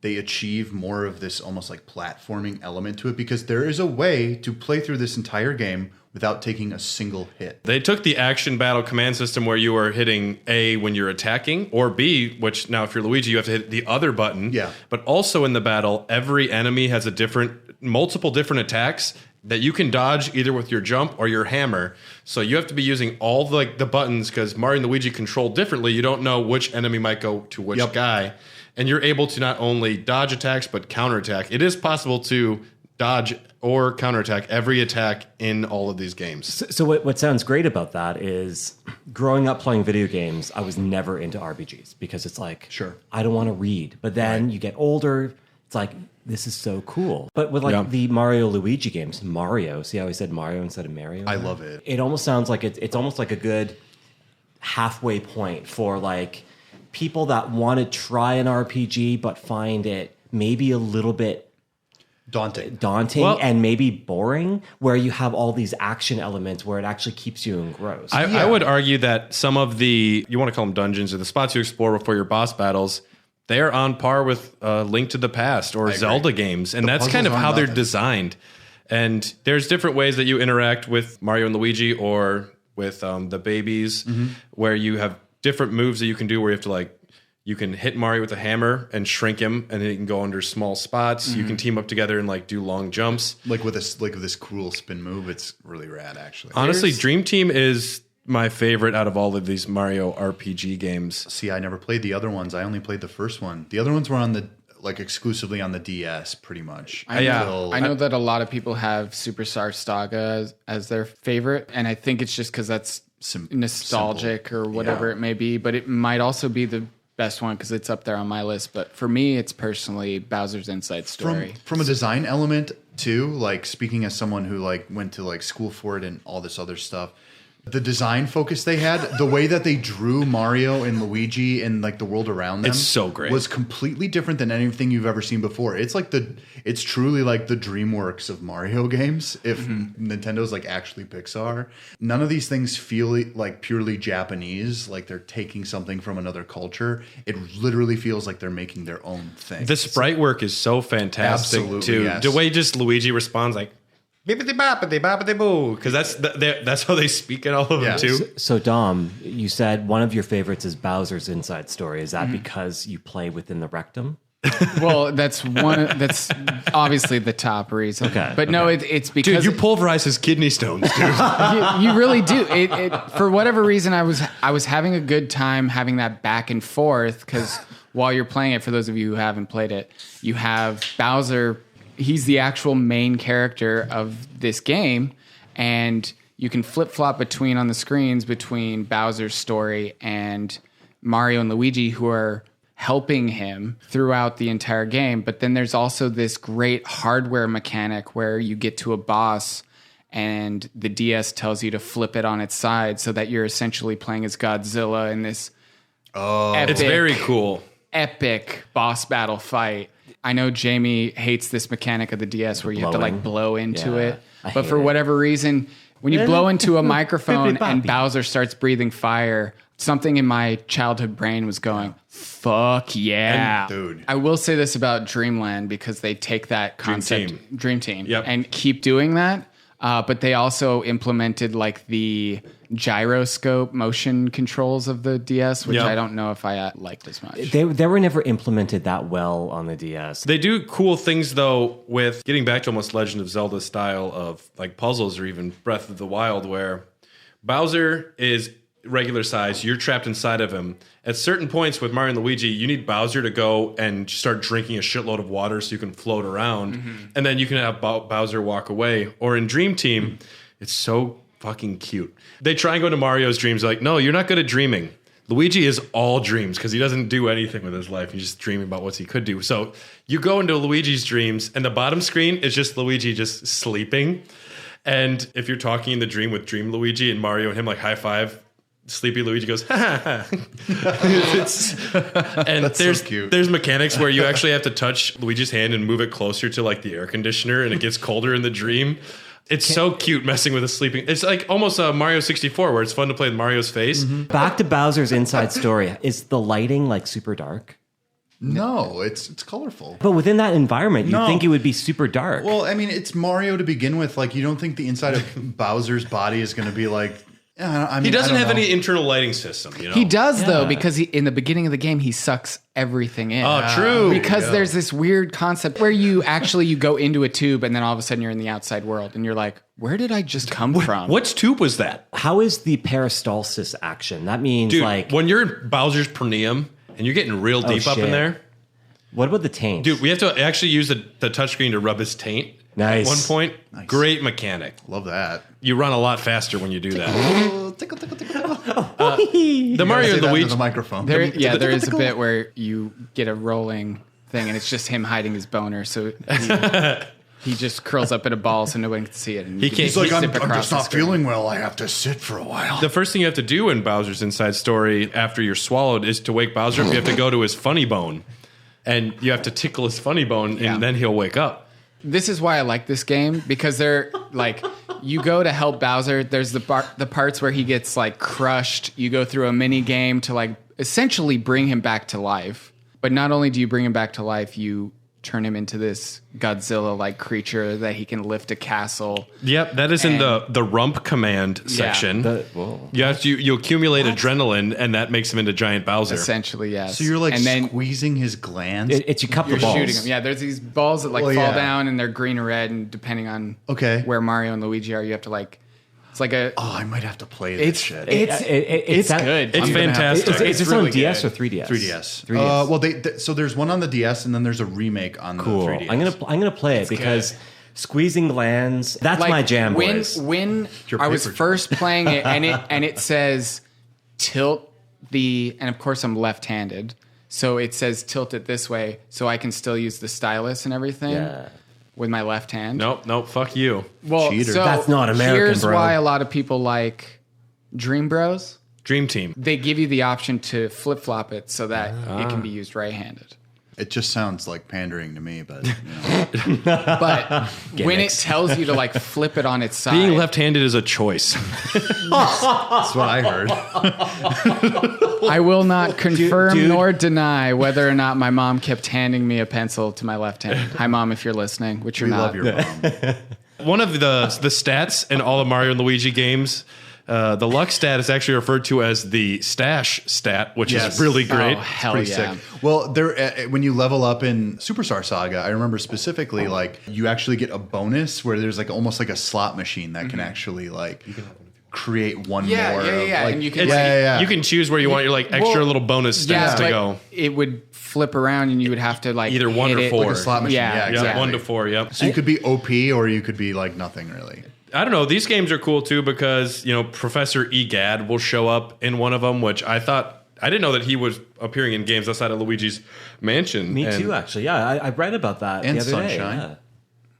Speaker 3: they achieve more of this almost like platforming element to it, because there is a way to play through this entire game without taking a single hit.
Speaker 2: They took the action battle command system where you are hitting A when you're attacking, or B, which now if you're Luigi, you have to hit the other button.
Speaker 3: Yeah.
Speaker 2: But also in the battle, every enemy has multiple different attacks that you can dodge either with your jump or your hammer. So you have to be using all the buttons, because Mario and Luigi control differently. You don't know which enemy might go to which guy. And you're able to not only dodge attacks, but counterattack. It is possible to dodge or counterattack every attack in all of these games.
Speaker 5: So what sounds great about that is, growing up playing video games, I was never into RPGs because it's like,
Speaker 3: sure,
Speaker 5: I don't want to read. But then you get older, it's like, this is so cool. But with the Mario Luigi games, Mario, see how I said Mario instead of Mario?
Speaker 3: I love it.
Speaker 5: It almost sounds like it's almost like a good halfway point for like people that want to try an RPG but find it maybe a little bit daunting and maybe boring, where you have all these action elements where it actually keeps you engrossed.
Speaker 2: I would argue that some of the, you want to call them dungeons, or the spots you explore before your boss battles, they are on par with Link to the Past or Zelda games. And that's kind of how they're designed. And there's different ways that you interact with Mario and Luigi or with the babies, where you have different moves that you can do, where you have to you can hit Mario with a hammer and shrink him, and then he can go under small spots. You can team up together and do long jumps.
Speaker 3: With this cool spin move. It's really rad, actually.
Speaker 2: Honestly, Dream Team is my favorite out of all of these Mario RPG games.
Speaker 3: See, I never played the other ones. I only played the first one. The other ones were on the exclusively on the DS, pretty much.
Speaker 4: I know that a lot of people have Superstar Saga as their favorite, and I think it's just because that's nostalgic or whatever it may be. But it might also be the best one because it's up there on my list. But for me, it's personally Bowser's Inside Story.
Speaker 3: From a design element too, speaking as someone who went to school for it and all this other stuff, the design focus they had, the way that they drew Mario and Luigi and the world around them,
Speaker 2: it's so great,
Speaker 3: was completely different than anything you've ever seen before. It's it's truly the DreamWorks of Mario games. If Nintendo's actually Pixar, none of these things feel purely Japanese, like they're taking something from another culture. It literally feels like they're making their own thing.
Speaker 2: The sprite work is so fantastic too.
Speaker 3: Yes.
Speaker 2: The way just Luigi responds bippity boppity boppity boo, because that's how they speak in all of them too.
Speaker 5: So Dom, you said one of your favorites is Bowser's Inside Story. Is that because you play within the rectum?
Speaker 4: Well, that's that's obviously the top reason. Okay, but no, it's because
Speaker 2: you pulverize his kidney stones, dude.
Speaker 4: you really do. For whatever reason, I was having a good time having that back and forth, because while you're playing it, for those of you who haven't played it, you have Bowser. He's the actual main character of this game, and you can flip-flop on the screens between Bowser's story and Mario and Luigi, who are helping him throughout the entire game. But then there's also this great hardware mechanic where you get to a boss and the DS tells you to flip it on its side so that you're essentially playing as Godzilla in this
Speaker 2: it's very cool.
Speaker 4: Epic boss battle fight. I know Jamie hates this mechanic of the DS where you have to blow into it. But for whatever reason, when you blow into a microphone and Bowser starts breathing fire, something in my childhood brain was going, fuck yeah.
Speaker 3: Dude.
Speaker 4: I will say this about Dreamland, because they take that concept, Dream Team,
Speaker 2: yep,
Speaker 4: and keep doing that. But they also implemented the gyroscope motion controls of the DS, which I don't know if I liked as much.
Speaker 5: They were never implemented that well on the DS.
Speaker 2: They do cool things though with getting back to almost Legend of Zelda style of puzzles, or even Breath of the Wild, where Bowser is regular size, you're trapped inside of him. At certain points with Mario and Luigi, you need Bowser to go and start drinking a shitload of water so you can float around, and then you can have Bowser walk away. Or in Dream Team, it's so fucking cute. They try and go into Mario's dreams. Like, no, you're not good at dreaming. Luigi is all dreams because he doesn't do anything with his life. He's just dreaming about what he could do. So you go into Luigi's dreams, and the bottom screen is just Luigi just sleeping. And if you're talking in the dream with Dream Luigi and Mario and him like high five, Sleepy Luigi goes, ha ha ha. And there's
Speaker 3: so cute.
Speaker 2: There's mechanics where you actually have to touch Luigi's hand and move it closer to like the air conditioner, and it gets colder in the dream. It's so cute messing with a sleeping. It's like almost a Mario 64 where it's fun to play with Mario's face.
Speaker 5: Back to Bowser's inside story. Is the lighting like super dark?
Speaker 3: No, it's colorful.
Speaker 5: But within that environment, you'd
Speaker 3: No.
Speaker 5: think it would be super dark.
Speaker 3: Well, I mean, it's Mario to begin with. Like, you don't think the inside of Bowser's body is going to be like... I mean,
Speaker 2: He doesn't
Speaker 3: I
Speaker 2: have
Speaker 3: don't know.
Speaker 2: any internal lighting system, you know?
Speaker 4: He does though, because in the beginning of the game he sucks everything in.
Speaker 2: Oh, true.
Speaker 4: Because there's this weird concept where you go into a tube and then all of a sudden you're in the outside world and you're like, where did I just come from?
Speaker 2: What tube was that?
Speaker 5: How is the peristalsis action? That means
Speaker 2: Dude,
Speaker 5: like...
Speaker 2: when you're in Bowser's perineum and you're getting real deep up in
Speaker 5: shit.
Speaker 2: there.
Speaker 5: What about the taint?
Speaker 2: Dude, we have to actually use the touchscreen to rub his taint.
Speaker 5: Nice.
Speaker 2: At one point.
Speaker 3: Nice.
Speaker 2: Great mechanic.
Speaker 3: Love that.
Speaker 2: You run a lot faster when you do that.
Speaker 3: Tickle, tickle, tickle, tickle.
Speaker 2: The Mario and
Speaker 3: Say that into
Speaker 2: Luigi.
Speaker 3: the microphone.
Speaker 4: There is a bit where you get a rolling thing and it's just him hiding his boner. So he just curls up in a ball so no one can see it. And
Speaker 2: He
Speaker 4: you
Speaker 2: can't-
Speaker 4: can
Speaker 2: He's like,
Speaker 4: zip
Speaker 3: I'm
Speaker 4: across
Speaker 3: just
Speaker 4: the
Speaker 3: not
Speaker 4: screen.
Speaker 3: feeling well. I have to sit for a while.
Speaker 2: The first thing you have to do in Bowser's Inside Story after you're swallowed is to wake Bowser up. You have to go to his funny bone. And you have to tickle his funny bone, and then he'll wake up.
Speaker 4: This is why I like this game, because they're like, you go to help Bowser. There's the parts where he gets like crushed. You go through a mini game to like essentially bring him back to life. But not only do you bring him back to life, you turn him into this Godzilla-like creature that he can lift a castle.
Speaker 2: Yep, that is in the rump command section. You accumulate adrenaline, and that makes him into Giant Bowser.
Speaker 4: Essentially, yes.
Speaker 3: So you're like
Speaker 4: and then
Speaker 3: squeezing his glands?
Speaker 5: It's you cup
Speaker 4: you're
Speaker 5: the balls.
Speaker 4: shooting him. Yeah, there's these balls that like
Speaker 3: Well,
Speaker 4: fall
Speaker 3: yeah.
Speaker 4: down, and they're green or red, and depending on where Mario and Luigi are, you have to like. It's like a.
Speaker 3: Oh, I might have to play this shit.
Speaker 4: It's good.
Speaker 2: It's fantastic.
Speaker 5: Is this
Speaker 4: really
Speaker 5: on DS
Speaker 4: good.
Speaker 5: or 3DS?
Speaker 3: 3DS.
Speaker 5: 3DS.
Speaker 3: Well, so there's one on the DS, and then there's a remake on the 3DS.
Speaker 5: I'm gonna play it because squeezing glands. That's my jam, boys.
Speaker 4: When
Speaker 3: Your
Speaker 4: I was
Speaker 3: paper
Speaker 4: first playing it, and it says tilt and of course I'm left-handed, so it says tilt it this way, so I can still use the stylus and everything.
Speaker 5: Yeah.
Speaker 4: With my left hand.
Speaker 2: Nope, fuck you.
Speaker 4: Well,
Speaker 3: Cheater.
Speaker 4: so
Speaker 5: That's not American,
Speaker 4: here's
Speaker 5: bro.
Speaker 4: why a lot of people like Dream Bros.
Speaker 2: Dream Team.
Speaker 4: They give you the option to flip-flop it so that it can be used right-handed.
Speaker 3: It just sounds like pandering to me, but you know.
Speaker 4: But when it tells you to like flip it on its side,
Speaker 2: Being left-handed is a choice.
Speaker 3: That's what I heard.
Speaker 4: I will not confirm
Speaker 5: dude.
Speaker 4: nor deny whether or not my mom kept handing me a pencil to my left hand. Hi, Mom, if you're listening, which you're
Speaker 3: We
Speaker 4: not.
Speaker 3: love your mom.
Speaker 2: One of the stats in all the Mario and Luigi games, the luck stat is actually referred to as the stash stat, which
Speaker 3: Yes.
Speaker 2: is really great.
Speaker 4: Oh, hell
Speaker 3: Pretty
Speaker 4: yeah.
Speaker 3: sick. Well, when you level up in Superstar Saga, I remember specifically like you actually get a bonus where there's like almost like a slot machine that can actually like create one
Speaker 4: Yeah,
Speaker 3: more.
Speaker 4: yeah, yeah.
Speaker 3: Like,
Speaker 4: And you can-
Speaker 2: You can choose where you want your like extra
Speaker 4: Well,
Speaker 2: little bonus stats
Speaker 4: Yeah,
Speaker 2: to
Speaker 4: but
Speaker 2: go.
Speaker 4: it would flip around and you would have to like
Speaker 2: Either 1
Speaker 4: hit
Speaker 2: or
Speaker 4: it.
Speaker 2: 4.
Speaker 3: Like a slot machine.
Speaker 4: Yeah,
Speaker 3: Yeah,
Speaker 2: Yeah,
Speaker 3: exactly.
Speaker 2: 1 to 4. Yep.
Speaker 3: So you could be OP or you could be like nothing really.
Speaker 2: I don't know. These games are cool too because Professor Egad will show up in one of them, which I didn't know that he was appearing in games outside of Luigi's Mansion.
Speaker 5: Me
Speaker 2: And
Speaker 5: too, actually. Yeah, I read about that
Speaker 3: And
Speaker 5: the other
Speaker 3: Sunshine.
Speaker 5: day. Yeah.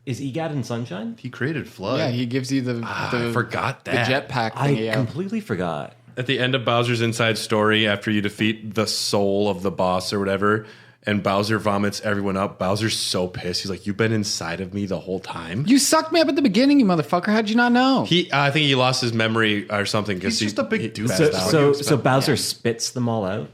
Speaker 5: Is EGAD in Sunshine?
Speaker 3: He created Flood.
Speaker 4: Yeah, he gives you the
Speaker 2: I forgot
Speaker 4: the
Speaker 2: that.
Speaker 4: jetpack
Speaker 5: I
Speaker 4: thing. Yeah.
Speaker 5: completely forgot.
Speaker 2: At the end of Bowser's Inside Story, after you defeat the soul of the boss or whatever, and Bowser vomits everyone up, Bowser's so pissed. He's like, "You've been inside of me the whole time."
Speaker 4: You sucked me up at the beginning, you motherfucker. How'd you not know?
Speaker 2: I think he lost his memory or something because
Speaker 3: He's just a big dude.
Speaker 5: So,
Speaker 3: Passed out.
Speaker 5: so Bowser spits them all out?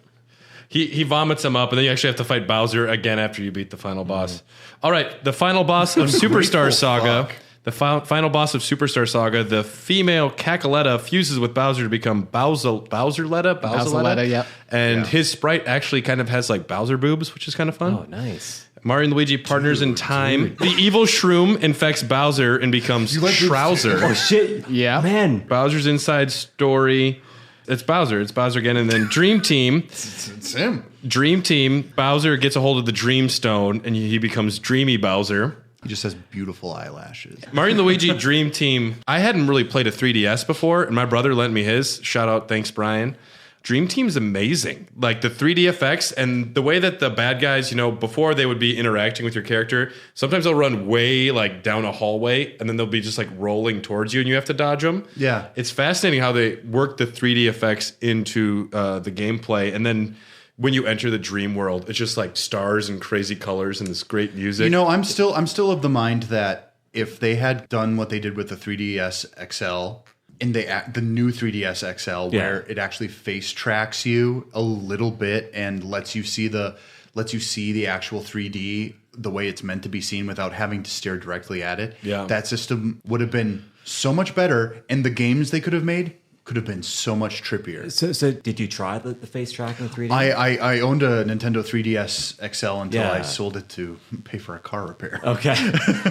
Speaker 2: he vomits them up, and then you actually have to fight Bowser again after you beat the final boss. All right, the final boss of Superstar Saga.
Speaker 3: fuck.
Speaker 2: The final boss of Superstar Saga, the female Cacaletta fuses with Bowser to become Bowserletta.
Speaker 4: Bowserletta, yep.
Speaker 2: And his sprite actually kind of has like Bowser boobs, which is kind of fun.
Speaker 5: Oh, nice.
Speaker 2: Mario and Luigi partners in time. The evil shroom infects Bowser and becomes Trouser.
Speaker 5: Oh, shit.
Speaker 4: Yeah.
Speaker 5: Man.
Speaker 2: Bowser's Inside Story. It's Bowser. It's Bowser again. And then Dream Team.
Speaker 3: It's him.
Speaker 2: Dream Team. Bowser gets a hold of the Dream Stone and he becomes Dreamy Bowser.
Speaker 3: He just has beautiful eyelashes.
Speaker 2: Mario and Luigi Dream Team. I hadn't really played a 3DS before, and my brother lent me his. Shout out, thanks, Brian. Dream Team's amazing. Like the 3D effects and the way that the bad guys, before they would be interacting with your character, sometimes they'll run way like down a hallway and then they'll be just like rolling towards you and you have to dodge them.
Speaker 3: Yeah.
Speaker 2: It's fascinating how they work the 3D effects into the gameplay. And then when you enter the dream world, it's just like stars and crazy colors and this great music.
Speaker 3: I'm still of the mind that if they had done what they did with the 3DS XL in the new 3DS XL, where it actually face tracks you a little bit and lets you see the actual 3D the way it's meant to be seen without having to stare directly at it.
Speaker 2: Yeah.
Speaker 3: That system would have been so much better, and the games they could have made could have been so much trippier.
Speaker 5: So did you try the face tracking 3D?
Speaker 3: I owned a Nintendo 3DS XL until I sold it to pay for a car repair.
Speaker 5: Okay.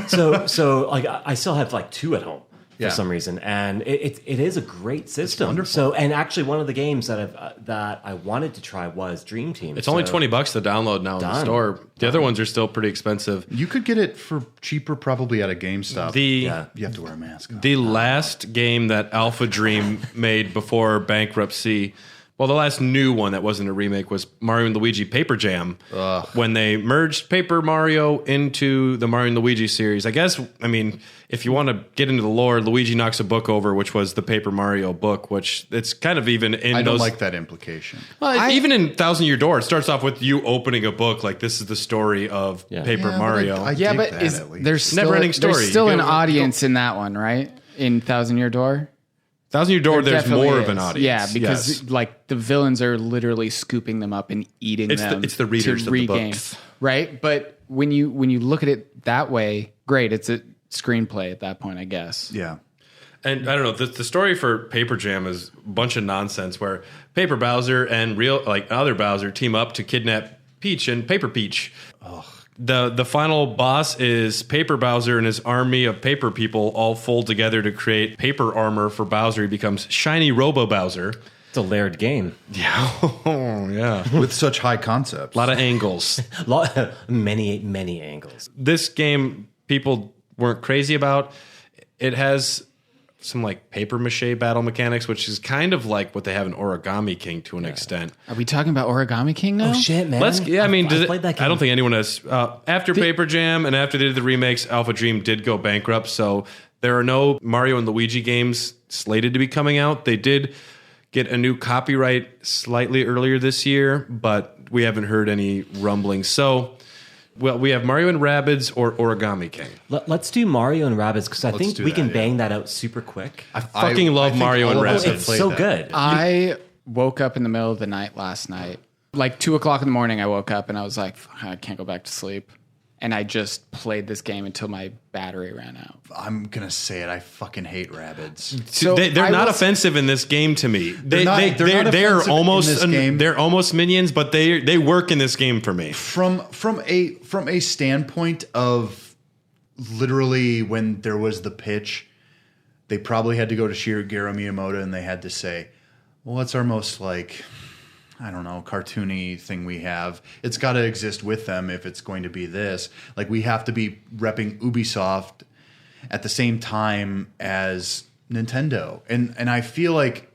Speaker 5: so like I still have like 2 at home for some reason, and it is a great system.
Speaker 3: wonderful.
Speaker 5: So, and actually one of the games that I wanted to try was Dream Team.
Speaker 2: It's only $20 to download now in the store. The other ones are still pretty expensive.
Speaker 3: You could get it for cheaper probably at a GameStop.
Speaker 2: You
Speaker 3: have to wear a mask.
Speaker 2: The last game that Alpha Dream made before bankruptcy, well, the last new one that wasn't a remake was Mario and Luigi Paper Jam. When they merged Paper Mario into the Mario and Luigi series. If you want to get into the lore, Luigi knocks a book over, which was the Paper Mario book, which it's kind of even in
Speaker 3: I don't like that implication.
Speaker 2: Well, even in Thousand Year Door, it starts off with you opening a book like this is the story of Paper Mario.
Speaker 3: I dig that, at least.
Speaker 4: There's still,
Speaker 2: Never-ending story.
Speaker 4: There's still an audience in that one, right? In Thousand Year Door?
Speaker 2: Thousand Year Door, there's
Speaker 4: definitely
Speaker 2: more of
Speaker 4: is.
Speaker 2: an audience.
Speaker 4: Yeah, because like the villains are literally scooping them up and eating them.
Speaker 2: It's the readers
Speaker 4: to
Speaker 2: of the
Speaker 4: regain,
Speaker 2: books.
Speaker 4: right? But when you look at it that way, great. It's a screenplay at that point, I guess.
Speaker 3: Yeah.
Speaker 2: And I don't know, the story for Paper Jam is a bunch of nonsense where Paper Bowser and other Bowser team up to kidnap Peach and Paper Peach. The final boss is Paper Bowser and his army of paper people all fold together to create paper armor for Bowser. He becomes Shiny Robo Bowser.
Speaker 5: It's a layered game.
Speaker 2: Yeah.
Speaker 3: With such high concepts.
Speaker 2: A lot of angles.
Speaker 5: many angles.
Speaker 2: This game people weren't crazy about. It has some like paper mache battle mechanics, which is kind of like what they have in Origami King to an extent.
Speaker 4: Are we talking about Origami King now?
Speaker 5: Oh shit, man!
Speaker 2: I
Speaker 5: played that game.
Speaker 2: don't think anyone has. After Paper Jam and after they did the remakes, Alpha Dream did go bankrupt, so there are no Mario and Luigi games slated to be coming out. They did get a new copyright slightly earlier this year, but we haven't heard any rumblings. So, well, we have Mario and Rabbids or Origami King.
Speaker 5: Let's do Mario and Rabbids because I think
Speaker 3: do
Speaker 5: we
Speaker 3: that,
Speaker 5: can
Speaker 3: yeah.
Speaker 5: bang that out super quick.
Speaker 2: I fucking love
Speaker 3: think
Speaker 2: Mario and
Speaker 3: all of us have
Speaker 2: Rabbids.
Speaker 5: It's
Speaker 3: played
Speaker 5: so
Speaker 3: that.
Speaker 5: good.
Speaker 4: I woke up in the middle of the night last night. Like 2:00 in the morning, I woke up and I was like, I can't go back to sleep. And I just played this game until my battery ran out.
Speaker 3: I'm going to say it. I fucking hate Rabbids.
Speaker 4: So
Speaker 2: They're
Speaker 4: I
Speaker 2: not
Speaker 4: was-
Speaker 2: offensive in this game to me.
Speaker 3: They're not offensive in this game.
Speaker 2: They're almost minions, but they work in this game for me.
Speaker 3: From a standpoint of literally when there was the pitch, they probably had to go to Shigeru Miyamoto and they had to say, well, what's our most cartoony thing we have? It's got to exist with them if it's going to be this. Like, we have to be repping Ubisoft at the same time as Nintendo. And I feel like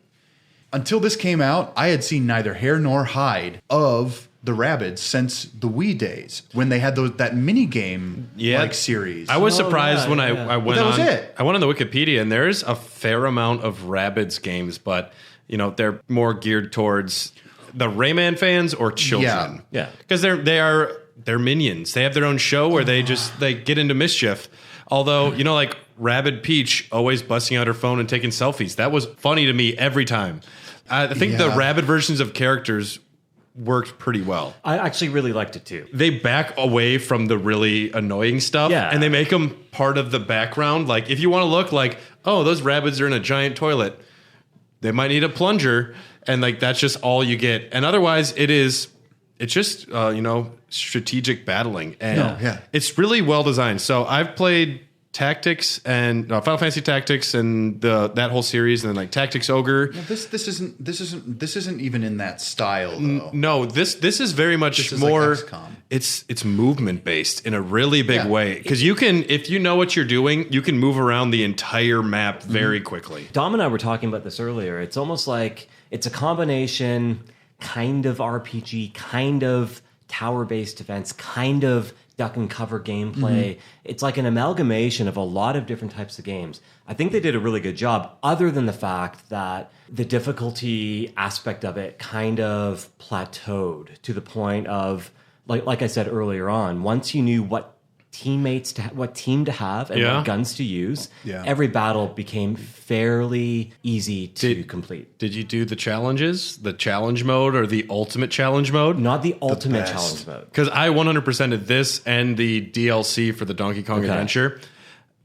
Speaker 3: until this came out, I had seen neither hair nor hide of the Rabbids since the Wii days when they had that mini game series.
Speaker 2: I was surprised when I went
Speaker 3: that
Speaker 2: on.
Speaker 3: was it.
Speaker 2: I went on the Wikipedia and there's a fair amount of Rabbids games, but they're more geared towards the Rayman fans or children.
Speaker 5: Yeah.
Speaker 2: Because they're minions. They have their own show where they get into mischief. Although, like Rabid Peach always busting out her phone and taking selfies. That was funny to me every time. I think the Rabid versions of characters worked pretty well.
Speaker 5: I actually really liked it too.
Speaker 2: They back away from the really annoying stuff and they make them part of the background. Like, if you want to look like, oh, those Rabbids are in a giant toilet, they might need a plunger. And that's just all you get. And otherwise, it's just strategic battling, and it's really well designed. So I've played Tactics and Final Fantasy Tactics and that whole series, and then like Tactics Ogre.
Speaker 3: Yeah, this isn't even in that style though.
Speaker 2: No, this is very much
Speaker 3: This is
Speaker 2: more.
Speaker 3: like XCOM.
Speaker 2: It's movement based in a really big
Speaker 3: Yeah.
Speaker 2: way, because you can, if you know what you're doing, you can move around the entire map very quickly.
Speaker 5: Dom and I were talking about this earlier. It's almost like it's a combination, kind of RPG, kind of tower-based defense, kind of duck and cover gameplay. It's like an amalgamation of a lot of different types of games. I think they did a really good job, other than the fact that the difficulty aspect of it kind of plateaued to the point of, like I said earlier on, once you knew what teammates what team to have and
Speaker 2: Yeah.
Speaker 5: what guns to use,
Speaker 3: Yeah.
Speaker 5: every battle became fairly easy to complete.
Speaker 2: Did you do the challenges, the challenge mode, or the ultimate challenge mode?
Speaker 5: Not the ultimate
Speaker 3: best.
Speaker 5: challenge mode.
Speaker 2: Because I 100%ed this and the DLC for the Donkey Kong
Speaker 5: Okay.
Speaker 2: Adventure.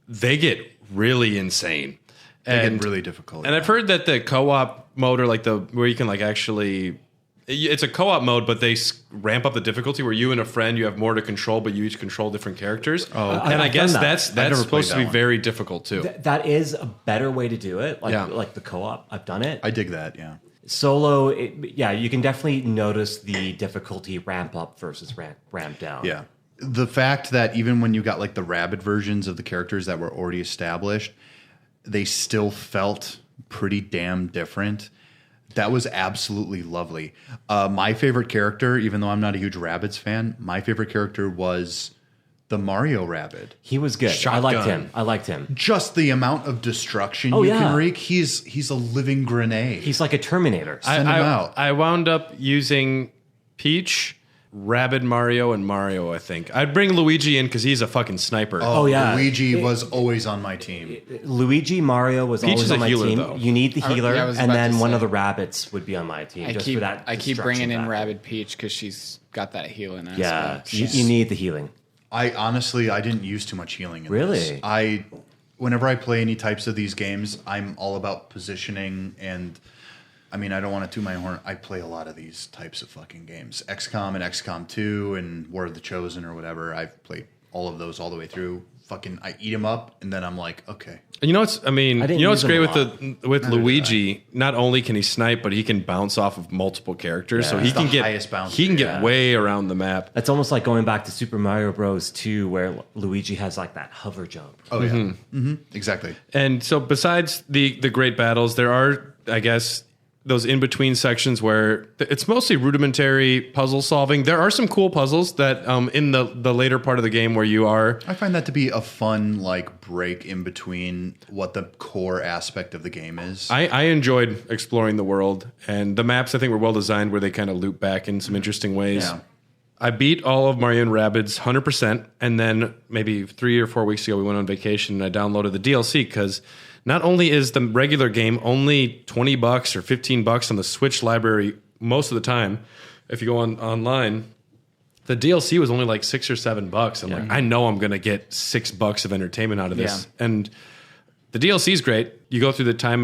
Speaker 2: They get really insane.
Speaker 3: They get really difficult.
Speaker 2: And I've heard that the co-op mode, or like where you can like actually, it's a co-op mode, but they ramp up the difficulty where you and a friend, you have more to control, but you each control different characters.
Speaker 3: Oh, okay.
Speaker 2: And I
Speaker 5: I've
Speaker 2: guess
Speaker 5: done that.
Speaker 2: that's
Speaker 3: never
Speaker 2: supposed
Speaker 3: played
Speaker 2: to
Speaker 3: that
Speaker 2: be
Speaker 3: one.
Speaker 2: very difficult too.
Speaker 5: That is a better way to do it,
Speaker 2: Yeah.
Speaker 5: like the co-op. I've done it.
Speaker 3: I dig that. Yeah.
Speaker 5: Solo, you can definitely notice the difficulty ramp up versus ramp down.
Speaker 3: Yeah. The fact that even when you got like the Rabbid versions of the characters that were already established, they still felt pretty damn different. That was absolutely lovely. My favorite character, even though I'm not a huge Rabbids fan, my favorite character was the Mario Rabbid.
Speaker 5: He was good.
Speaker 2: Shotgun.
Speaker 5: I liked him.
Speaker 3: Just the amount of destruction
Speaker 5: Oh,
Speaker 3: you
Speaker 5: yeah.
Speaker 3: can wreak. He's a living grenade.
Speaker 5: He's like a Terminator.
Speaker 3: Send him out.
Speaker 2: I wound up using Peach, Rabid Mario, and Mario, I think. I'd bring Luigi in because he's a fucking sniper.
Speaker 5: Oh, yeah.
Speaker 3: Luigi was always on my team.
Speaker 5: Luigi, Mario was
Speaker 2: Peach
Speaker 5: always
Speaker 2: is
Speaker 5: on
Speaker 2: a
Speaker 5: my
Speaker 2: healer,
Speaker 5: team.
Speaker 2: though.
Speaker 5: You need the healer,
Speaker 4: yeah, I was
Speaker 5: and
Speaker 4: about
Speaker 5: then
Speaker 4: to
Speaker 5: one
Speaker 4: say.
Speaker 5: of the rabbits would be on my team.
Speaker 4: I
Speaker 5: just
Speaker 4: keep
Speaker 5: for that.
Speaker 4: I keep
Speaker 5: destruction
Speaker 4: bringing in
Speaker 5: factor.
Speaker 4: Rabid Peach because she's got that healing aspect.
Speaker 5: Yeah,
Speaker 4: She's-
Speaker 5: you need the healing.
Speaker 3: I honestly, I didn't use too much healing in
Speaker 5: Really?
Speaker 3: this. Whenever I play any types of these games, I'm all about positioning, and I mean, I don't want to toot my horn. I play a lot of these types of fucking games. XCOM and XCOM 2 and War of the Chosen or whatever. I've played all of those all the way through. Fucking, I eat them up, and then I'm like, okay.
Speaker 2: You know what's? I mean,
Speaker 5: didn't
Speaker 2: you know what's
Speaker 5: use
Speaker 2: great
Speaker 5: them
Speaker 2: with
Speaker 3: Neither did
Speaker 2: Luigi? Not only can he snipe, but he can bounce off of multiple characters, so he
Speaker 3: He's
Speaker 2: can
Speaker 3: the
Speaker 2: get
Speaker 3: highest bouncer,
Speaker 2: he can get
Speaker 3: yeah.
Speaker 2: way around the map.
Speaker 5: That's almost like going back to Super Mario Bros. 2, where Luigi has like that hover jump.
Speaker 3: Oh yeah, mm-hmm. Exactly.
Speaker 2: And so, besides the great battles, there are, I guess, those in between sections where it's mostly rudimentary puzzle solving. There are some cool puzzles that in the later part of the game where you are.
Speaker 3: I find that to be a fun like break in between what the core aspect of the game is.
Speaker 2: I enjoyed exploring the world, and the maps I think were well designed where they kind of loop back in some interesting ways.
Speaker 3: Yeah.
Speaker 2: I beat all of Mario and Rabbids 100%, and then maybe 3 or 4 weeks ago we went on vacation and I downloaded the DLC because not only is the regular game only $20 or $15 on the Switch library most of the time, if you go online, the DLC was only like $6 or $7. I'm like, I know I'm going to get $6 of entertainment out of this.
Speaker 4: Yeah.
Speaker 2: And the DLC is great. You go through the time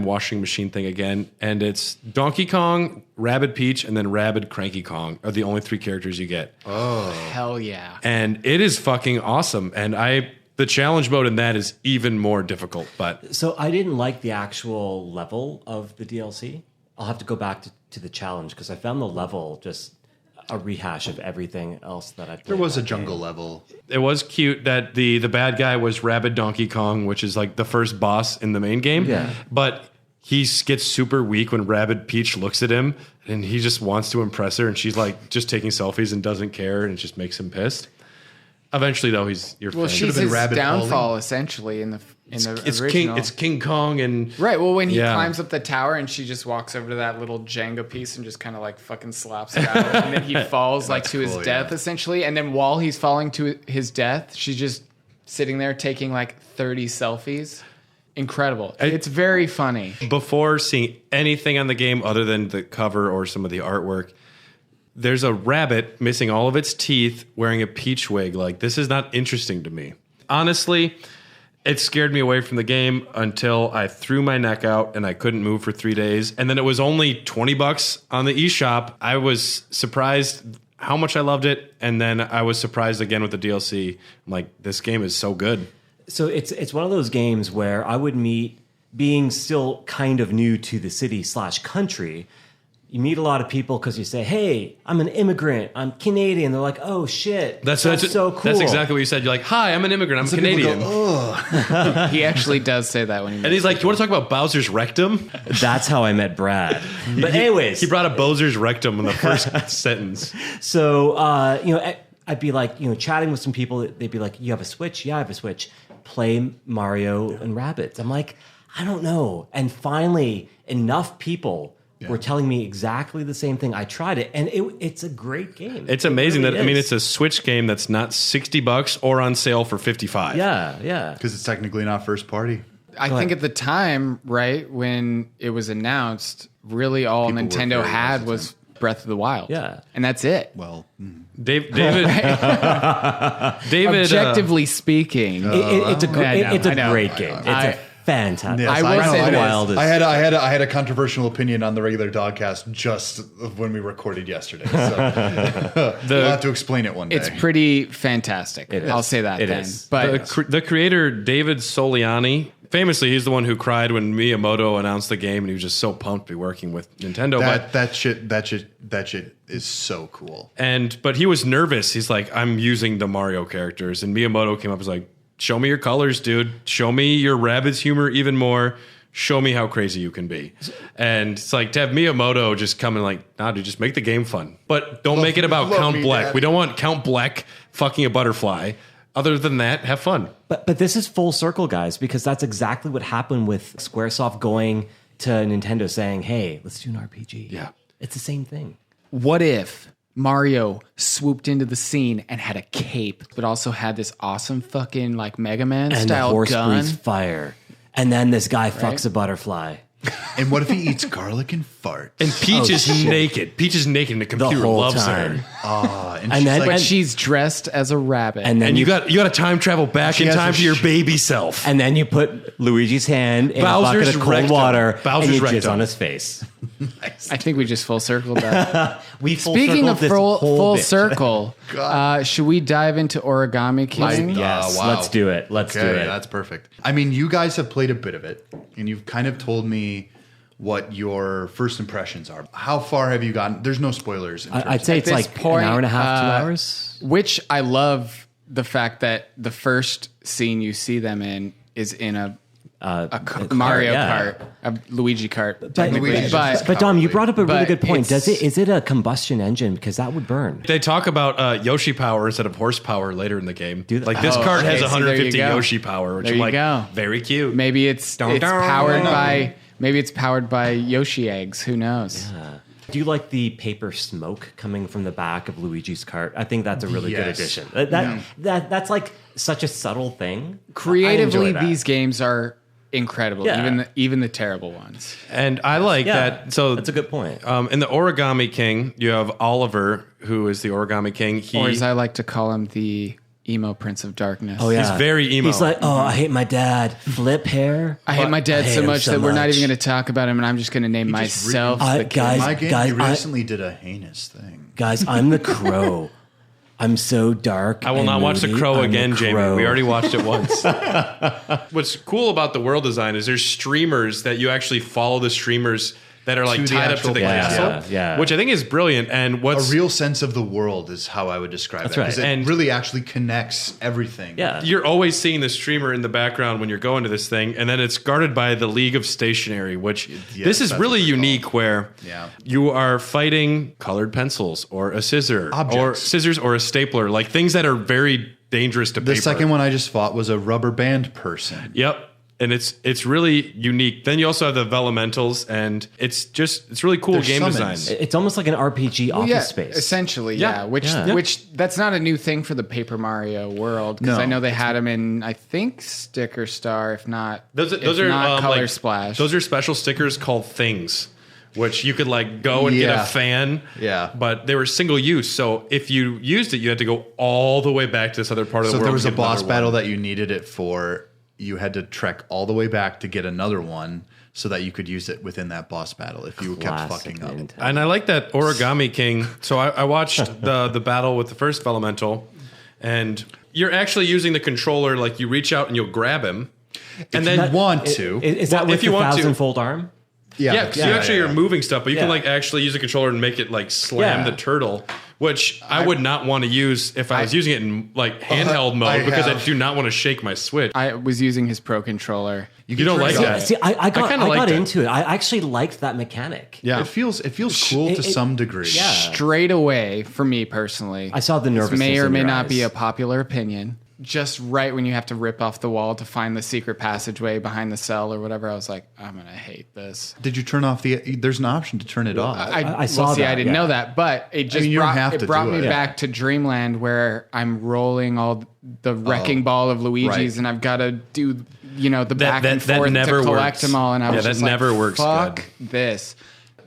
Speaker 2: washing machine thing again, and it's Donkey Kong, Rabbid Peach, and then Rabbid Cranky Kong are the only 3 characters you get.
Speaker 4: Hell yeah.
Speaker 2: And it is fucking awesome. And the challenge mode in that is even more difficult. But
Speaker 5: So I didn't like the actual level of the DLC. I'll have to go back to the challenge because I found the level just a rehash of everything else that I played.
Speaker 3: There was a
Speaker 5: that
Speaker 3: jungle
Speaker 5: game.
Speaker 3: level.
Speaker 2: it was cute that the bad guy was Rabbid Donkey Kong, which is like the first boss in the main game.
Speaker 5: Yeah.
Speaker 2: But he gets super weak when Rabbid Peach looks at him, and he just wants to impress her, and she's like just taking selfies and doesn't care, and it just makes him pissed. Eventually, though, he's your
Speaker 4: Well,
Speaker 2: friend.
Speaker 4: she's
Speaker 3: been
Speaker 4: his
Speaker 3: Rabbid
Speaker 4: downfall
Speaker 3: Polly.
Speaker 4: essentially in the
Speaker 2: it's
Speaker 4: original.
Speaker 2: King Kong, and
Speaker 4: Right. Well, when he
Speaker 2: Yeah.
Speaker 4: climbs up the tower and she just walks over to that little Jenga piece and just kind of like fucking slaps it out, and then he falls like to his
Speaker 3: cool,
Speaker 4: death
Speaker 3: yeah.
Speaker 4: essentially. And then while he's falling to his death, she's just sitting there taking like 30 selfies. Incredible. It's very funny.
Speaker 2: before seeing anything on the game other than the cover or some of the artwork, there's a rabbit missing all of its teeth wearing a peach wig. Like, this is not interesting to me. Honestly, it scared me away from the game until I threw my neck out and I couldn't move for 3 days. And then it was only $20 on the eShop. I was surprised how much I loved it. And then I was surprised again with the DLC. I'm like, this game is so good.
Speaker 5: So it's one of those games where I would meet, being still kind of new to the city/country, you meet a lot of people because you say, hey, I'm an immigrant, I'm Canadian. They're like, oh shit, that's so cool.
Speaker 2: That's exactly what you said. You're like, hi, I'm an immigrant, I'm Canadian.
Speaker 4: He actually does say that when he.
Speaker 2: And he's like, do you want to talk about Bowser's rectum?
Speaker 5: That's how I met Brad. But anyways,
Speaker 2: he brought up Bowser's rectum in the first sentence.
Speaker 5: So I'd be like, chatting with some people. They'd be like, you have a Switch? Yeah, I have a Switch. Play Mario and Rabbids. I'm like, I don't know. And finally, enough people were telling me exactly the same thing. I tried it, and it's a great game.
Speaker 2: It's amazing it's a Switch game that's not $60 or on sale for $55.
Speaker 5: Yeah.
Speaker 3: Because it's technically not first party.
Speaker 4: I think at the time, right, when it was announced, really all
Speaker 3: People were
Speaker 4: Nintendo
Speaker 3: very
Speaker 4: had
Speaker 3: hesitant.
Speaker 4: was Breath of the Wild.
Speaker 5: Yeah.
Speaker 4: And that's it.
Speaker 3: Well,
Speaker 2: David,
Speaker 4: Objectively speaking.
Speaker 5: It's a
Speaker 4: I know.
Speaker 5: great game. It's a fantastic.
Speaker 3: yes,
Speaker 4: I will say
Speaker 3: know.
Speaker 4: this.
Speaker 5: Wild is,
Speaker 3: I had a controversial opinion on the regular Dogcast just when we recorded yesterday. So we'll have to explain it one day.
Speaker 4: It's pretty fantastic.
Speaker 5: It is.
Speaker 4: I'll say that
Speaker 5: It
Speaker 4: then.
Speaker 5: is.
Speaker 4: But
Speaker 2: the creator, David Soliani, famously, he's the one who cried when Miyamoto announced the game, and he was just so pumped to be working with Nintendo.
Speaker 3: that shit is so cool.
Speaker 2: But he was nervous. He's like, I'm using the Mario characters, and Miyamoto came up and was like, show me your colors, dude. Show me your Rabbids humor even more. Show me how crazy you can be. And it's like to have Miyamoto just come and like, nah, dude, just make the game fun. But don't make it about Count Bleck. We don't want Count Bleck fucking a butterfly. Other than that, have fun.
Speaker 5: But this is full circle, guys, because that's exactly what happened with Squaresoft going to Nintendo saying, hey, let's do an RPG.
Speaker 2: Yeah.
Speaker 5: It's the same thing.
Speaker 4: what if Mario swooped into the scene and had a cape, but also had this awesome fucking like Mega Man
Speaker 5: And the
Speaker 4: style
Speaker 5: horse
Speaker 4: gun?
Speaker 5: breathes fire. And then this guy fucks a butterfly.
Speaker 3: And what if he eats garlic and farts?
Speaker 2: And Peach is naked. Peach is naked, and the computer
Speaker 5: whole
Speaker 2: loves
Speaker 5: time.
Speaker 2: her.
Speaker 3: And
Speaker 5: And
Speaker 3: she's
Speaker 5: then-
Speaker 3: like,
Speaker 4: But she's dressed as a rabbit.
Speaker 5: And then
Speaker 2: And you got to time travel back in
Speaker 3: has
Speaker 2: time
Speaker 3: a
Speaker 2: to your
Speaker 3: sh-
Speaker 2: baby self.
Speaker 5: and then you put Luigi's hand in
Speaker 2: Bowser's
Speaker 5: a bucket of cold
Speaker 2: rectum.
Speaker 5: water
Speaker 2: Bowser's
Speaker 5: and you jizz
Speaker 2: rectum.
Speaker 5: on his face.
Speaker 4: I think we just full circled that.
Speaker 5: circled
Speaker 4: Speaking of
Speaker 5: this
Speaker 4: full
Speaker 5: whole bitch.
Speaker 4: circle, should we dive into Origami King?
Speaker 5: Yes,
Speaker 3: wow.
Speaker 5: let's do it. Let's do
Speaker 3: okay,
Speaker 5: it.
Speaker 3: that's perfect. I mean, you guys have played a bit of it, and you've kind of told me what your first impressions are. How far have you gotten? There's no spoilers. In terms
Speaker 5: I'd say
Speaker 4: At
Speaker 5: it's
Speaker 4: this
Speaker 5: like
Speaker 4: point,
Speaker 5: an hour and a half, 2
Speaker 4: uh,
Speaker 5: hours.
Speaker 4: Which I love the fact that the first scene you see them in is in a Mario Kart, a Luigi Kart, technically.
Speaker 3: Luigi's
Speaker 4: But
Speaker 5: But Dom, you brought up a really
Speaker 4: But
Speaker 5: good point.
Speaker 4: it's-
Speaker 5: Is it a combustion engine? Because that would burn.
Speaker 2: They talk about Yoshi power instead of horsepower later in the game.
Speaker 5: Do they?
Speaker 2: Like this
Speaker 4: Oh,
Speaker 2: card
Speaker 4: okay,
Speaker 2: has
Speaker 4: see, there you
Speaker 2: 150
Speaker 4: go.
Speaker 2: Yoshi power, which
Speaker 4: There
Speaker 2: I'm
Speaker 4: you
Speaker 2: like,
Speaker 4: go.
Speaker 2: very cute.
Speaker 4: maybe it's
Speaker 2: Dun, dun.
Speaker 4: powered by Yoshi eggs. Who knows?
Speaker 5: Do you like the paper smoke coming from the back of Luigi's cart? I think that's a really good
Speaker 3: Yes.
Speaker 5: addition. That's like such a subtle thing.
Speaker 4: Creatively,
Speaker 5: I enjoy that.
Speaker 4: these games are incredible.
Speaker 5: Yeah.
Speaker 4: Even the terrible ones.
Speaker 2: And I like that. So
Speaker 5: that's a good point.
Speaker 2: in the Origami King, you have Oliver, who is the Origami King.
Speaker 4: Or as I like to call him, the emo Prince of Darkness.
Speaker 5: Oh yeah,
Speaker 2: He's very emo.
Speaker 5: He's like, oh, I hate my dad. Flip hair.
Speaker 4: I hate my dad
Speaker 5: I hate
Speaker 4: so
Speaker 5: him
Speaker 4: much
Speaker 5: so
Speaker 4: that we're not
Speaker 5: much.
Speaker 4: even going to talk about him, and I'm just going to name
Speaker 3: just
Speaker 4: myself
Speaker 5: I-
Speaker 4: the king.
Speaker 5: guys-
Speaker 3: My game,
Speaker 5: guys,
Speaker 3: you
Speaker 5: I-
Speaker 3: recently did a heinous thing.
Speaker 5: Guys, I'm the crow. I'm so dark.
Speaker 2: I will
Speaker 5: and
Speaker 2: not watch The
Speaker 5: moody.
Speaker 2: Crow
Speaker 5: I'm the
Speaker 2: again, Jamie.
Speaker 5: crow.
Speaker 2: We already watched it once. What's cool about the world design is there's streamers that you actually follow the streamers that are like
Speaker 3: To the
Speaker 2: tied up to
Speaker 3: actual
Speaker 2: the
Speaker 3: place,
Speaker 2: castle,
Speaker 5: yeah.
Speaker 2: which I think is brilliant. And
Speaker 3: A
Speaker 2: what's
Speaker 3: real sense of the world is how I would describe it.
Speaker 5: right.
Speaker 3: Because it
Speaker 2: And-
Speaker 3: really actually connects everything.
Speaker 5: Yeah.
Speaker 2: you're always seeing the streamer in the background when you're going to this thing, and then it's guarded by the League of Stationery, which this is
Speaker 3: that's
Speaker 2: really
Speaker 3: what they're
Speaker 2: unique where
Speaker 3: Yeah.
Speaker 2: you are fighting colored pencils or a scissor
Speaker 3: Objects.
Speaker 2: or scissors or a stapler, like things that are very dangerous to
Speaker 3: The
Speaker 2: paper.
Speaker 3: second one I just fought was a rubber band person.
Speaker 2: Yep. And it's really unique. Then you also have the Velementals, and it's really cool
Speaker 3: They're
Speaker 2: game
Speaker 3: summons.
Speaker 2: design.
Speaker 5: It's almost like an RPG office
Speaker 4: yeah,
Speaker 5: space.
Speaker 4: essentially,
Speaker 2: Yeah.
Speaker 4: yeah. Which
Speaker 5: Yeah.
Speaker 4: which that's not a new thing for the Paper Mario world, because
Speaker 3: No.
Speaker 4: I know they had them in, I think, Sticker Star, if not
Speaker 2: Those
Speaker 4: if
Speaker 2: are
Speaker 4: not Color
Speaker 2: like,
Speaker 4: Splash.
Speaker 2: Those are special stickers called things, which you could like go and get
Speaker 3: Yeah.
Speaker 2: a fan.
Speaker 3: Yeah.
Speaker 2: But they were single use, so if you used it, you had to go all the way back to this other part of
Speaker 3: So
Speaker 2: the
Speaker 3: if
Speaker 2: world.
Speaker 3: there was
Speaker 2: to
Speaker 3: a
Speaker 2: get
Speaker 3: boss
Speaker 2: another
Speaker 3: battle
Speaker 2: one.
Speaker 3: that you needed it for, you had to trek all the way back to get another one so that you could use it within that boss battle if you kept
Speaker 5: Classic
Speaker 3: fucking up.
Speaker 5: Nintendo.
Speaker 2: And I like that Origami King. So I watched the battle with the first Elemental, and you're actually using the controller, like you reach out and you'll grab him. And then
Speaker 3: want to.
Speaker 5: Is that with
Speaker 2: if you
Speaker 5: the
Speaker 2: want to.
Speaker 5: 1,000-fold arm?
Speaker 2: Yeah, because you actually are moving stuff, but you can
Speaker 5: Yeah.
Speaker 2: like actually use a controller and make it like slam
Speaker 5: Yeah.
Speaker 2: the turtle, which I would not want to use if I was using it in like handheld mode because I do not want to shake my Switch.
Speaker 4: I was using his Pro controller.
Speaker 2: You don't like that?
Speaker 5: See, I got
Speaker 2: kinda liked it.
Speaker 5: into it. I actually liked that mechanic.
Speaker 2: Yeah.
Speaker 3: It feels cool to some degree.
Speaker 5: Yeah.
Speaker 4: Straight away, for me personally,
Speaker 5: I saw the nervousness
Speaker 4: This may or
Speaker 5: in
Speaker 4: may
Speaker 5: your
Speaker 4: not be
Speaker 5: eyes.
Speaker 4: a popular opinion. Just right when you have to rip off the wall to find the secret passageway behind the cell or whatever, I was like, I'm gonna hate this.
Speaker 3: Did you turn off there's an option to turn it off.
Speaker 5: I saw
Speaker 4: See,
Speaker 5: that,
Speaker 4: I didn't
Speaker 5: yeah.
Speaker 4: know that, but it just
Speaker 3: you don't have to
Speaker 4: brought
Speaker 3: do
Speaker 4: me
Speaker 3: it.
Speaker 4: back to Dreamland where I'm rolling all the wrecking ball of Luigi's
Speaker 3: right.
Speaker 4: and I've got to do, the back and
Speaker 2: that
Speaker 4: forth
Speaker 2: never
Speaker 4: to collect
Speaker 2: works.
Speaker 4: them all. And I was
Speaker 2: Yeah,
Speaker 4: just
Speaker 2: that
Speaker 4: like,
Speaker 2: never works
Speaker 4: fuck
Speaker 2: good.
Speaker 4: this.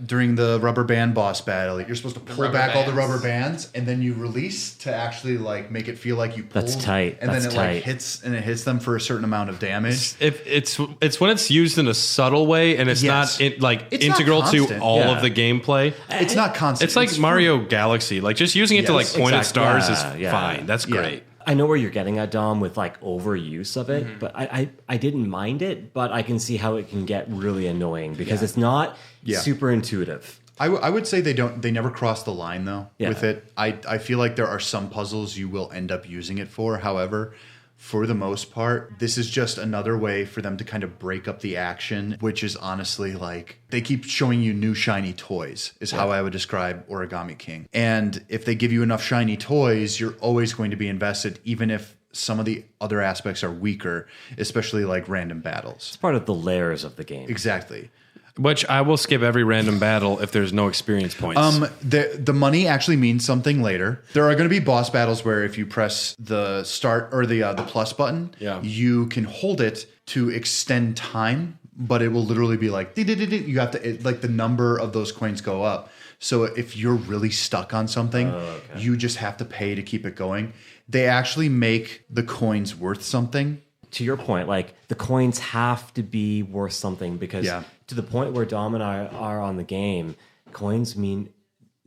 Speaker 3: During the rubber band boss battle, you're supposed to pull
Speaker 4: rubber
Speaker 3: back all the
Speaker 4: bands.
Speaker 3: rubber bands, and then you release to actually like make it feel like you pulled.
Speaker 5: That's tight.
Speaker 3: And
Speaker 5: That's
Speaker 3: then it
Speaker 5: tight.
Speaker 3: like hits them for a certain amount of damage.
Speaker 2: If it's when it's used in a subtle way and it's
Speaker 3: Yes.
Speaker 2: not
Speaker 3: It's not
Speaker 2: integral to
Speaker 3: constant.
Speaker 2: all
Speaker 5: Yeah.
Speaker 2: of the gameplay.
Speaker 3: It's not constant.
Speaker 2: It's like Mario Galaxy. Like just using it to like
Speaker 3: Yes,
Speaker 2: point at
Speaker 5: exactly.
Speaker 2: stars
Speaker 5: Yeah,
Speaker 2: is
Speaker 5: yeah.
Speaker 2: fine. That's
Speaker 3: Yeah.
Speaker 2: great.
Speaker 5: I know where you're getting at, Dom, with like overuse of it, but I didn't mind it, but I can see how it can get really annoying because it's not super intuitive.
Speaker 3: I would say they never cross the line though
Speaker 5: Yeah.
Speaker 3: with it. I feel like there are some puzzles you will end up using it for. However, for the most part, this is just another way for them to kind of break up the action, which is honestly like they keep showing you new shiny toys is how I would describe Origami King. And if they give you enough shiny toys, you're always going to be invested, even if some of the other aspects are weaker, especially like random battles.
Speaker 5: It's part of the layers of the game.
Speaker 3: Exactly.
Speaker 2: Which I will skip every random battle if there's no experience points.
Speaker 3: The money actually means something later. There are going to be boss battles where if you press the start or the plus button, you can hold it to extend time, but it will literally be like you have to like the number of those coins go up. So if you're really stuck on something, you just have to pay to keep it going. They actually make the coins worth something.
Speaker 5: To your point, like the coins have to be worth something because to the point where Dom and I are on the game, coins mean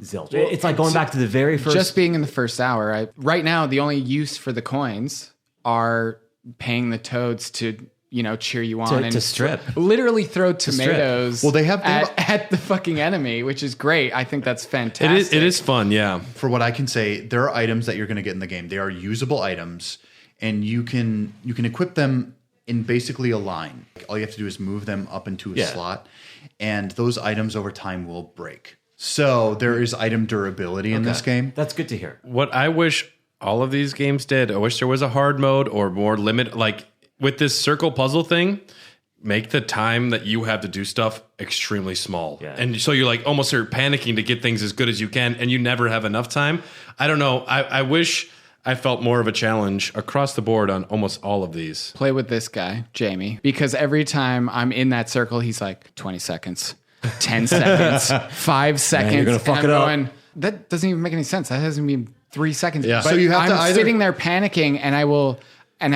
Speaker 5: zilch. It's like going back to the very first.
Speaker 4: Just being in the first hour. Right now, the only use for the coins are paying the toads to cheer you on and
Speaker 5: to strip.
Speaker 4: Literally throw tomatoes.
Speaker 3: Well, they have
Speaker 4: at the fucking enemy, which is great. I think that's fantastic.
Speaker 2: It is fun, yeah.
Speaker 3: For what I can say, there are items that you're going to get in the game. They are usable items, and you can equip them in basically a line. All you have to do is move them up into a slot, and those items over time will break. So there is item durability in this game.
Speaker 5: That's good to hear.
Speaker 2: What I wish all of these games did, I wish there was a hard mode or more limit. Like with this circle puzzle thing, make the time that you have to do stuff extremely small.
Speaker 5: Yeah.
Speaker 2: And so you're like almost are panicking to get things as good as you can, and you never have enough time. I don't know. I wish I felt more of a challenge across the board on almost all of these.
Speaker 4: Play with this guy, Jamie, because every time I'm in that circle, he's like 20 seconds, 10 seconds, 5 seconds.
Speaker 5: you're gonna fuck
Speaker 4: and
Speaker 5: it
Speaker 4: I'm
Speaker 5: up.
Speaker 4: going, that doesn't even make any sense. That hasn't been 3 seconds.
Speaker 2: Yeah.
Speaker 4: But
Speaker 3: So you have
Speaker 4: I'm
Speaker 3: to either-
Speaker 4: sitting there panicking, and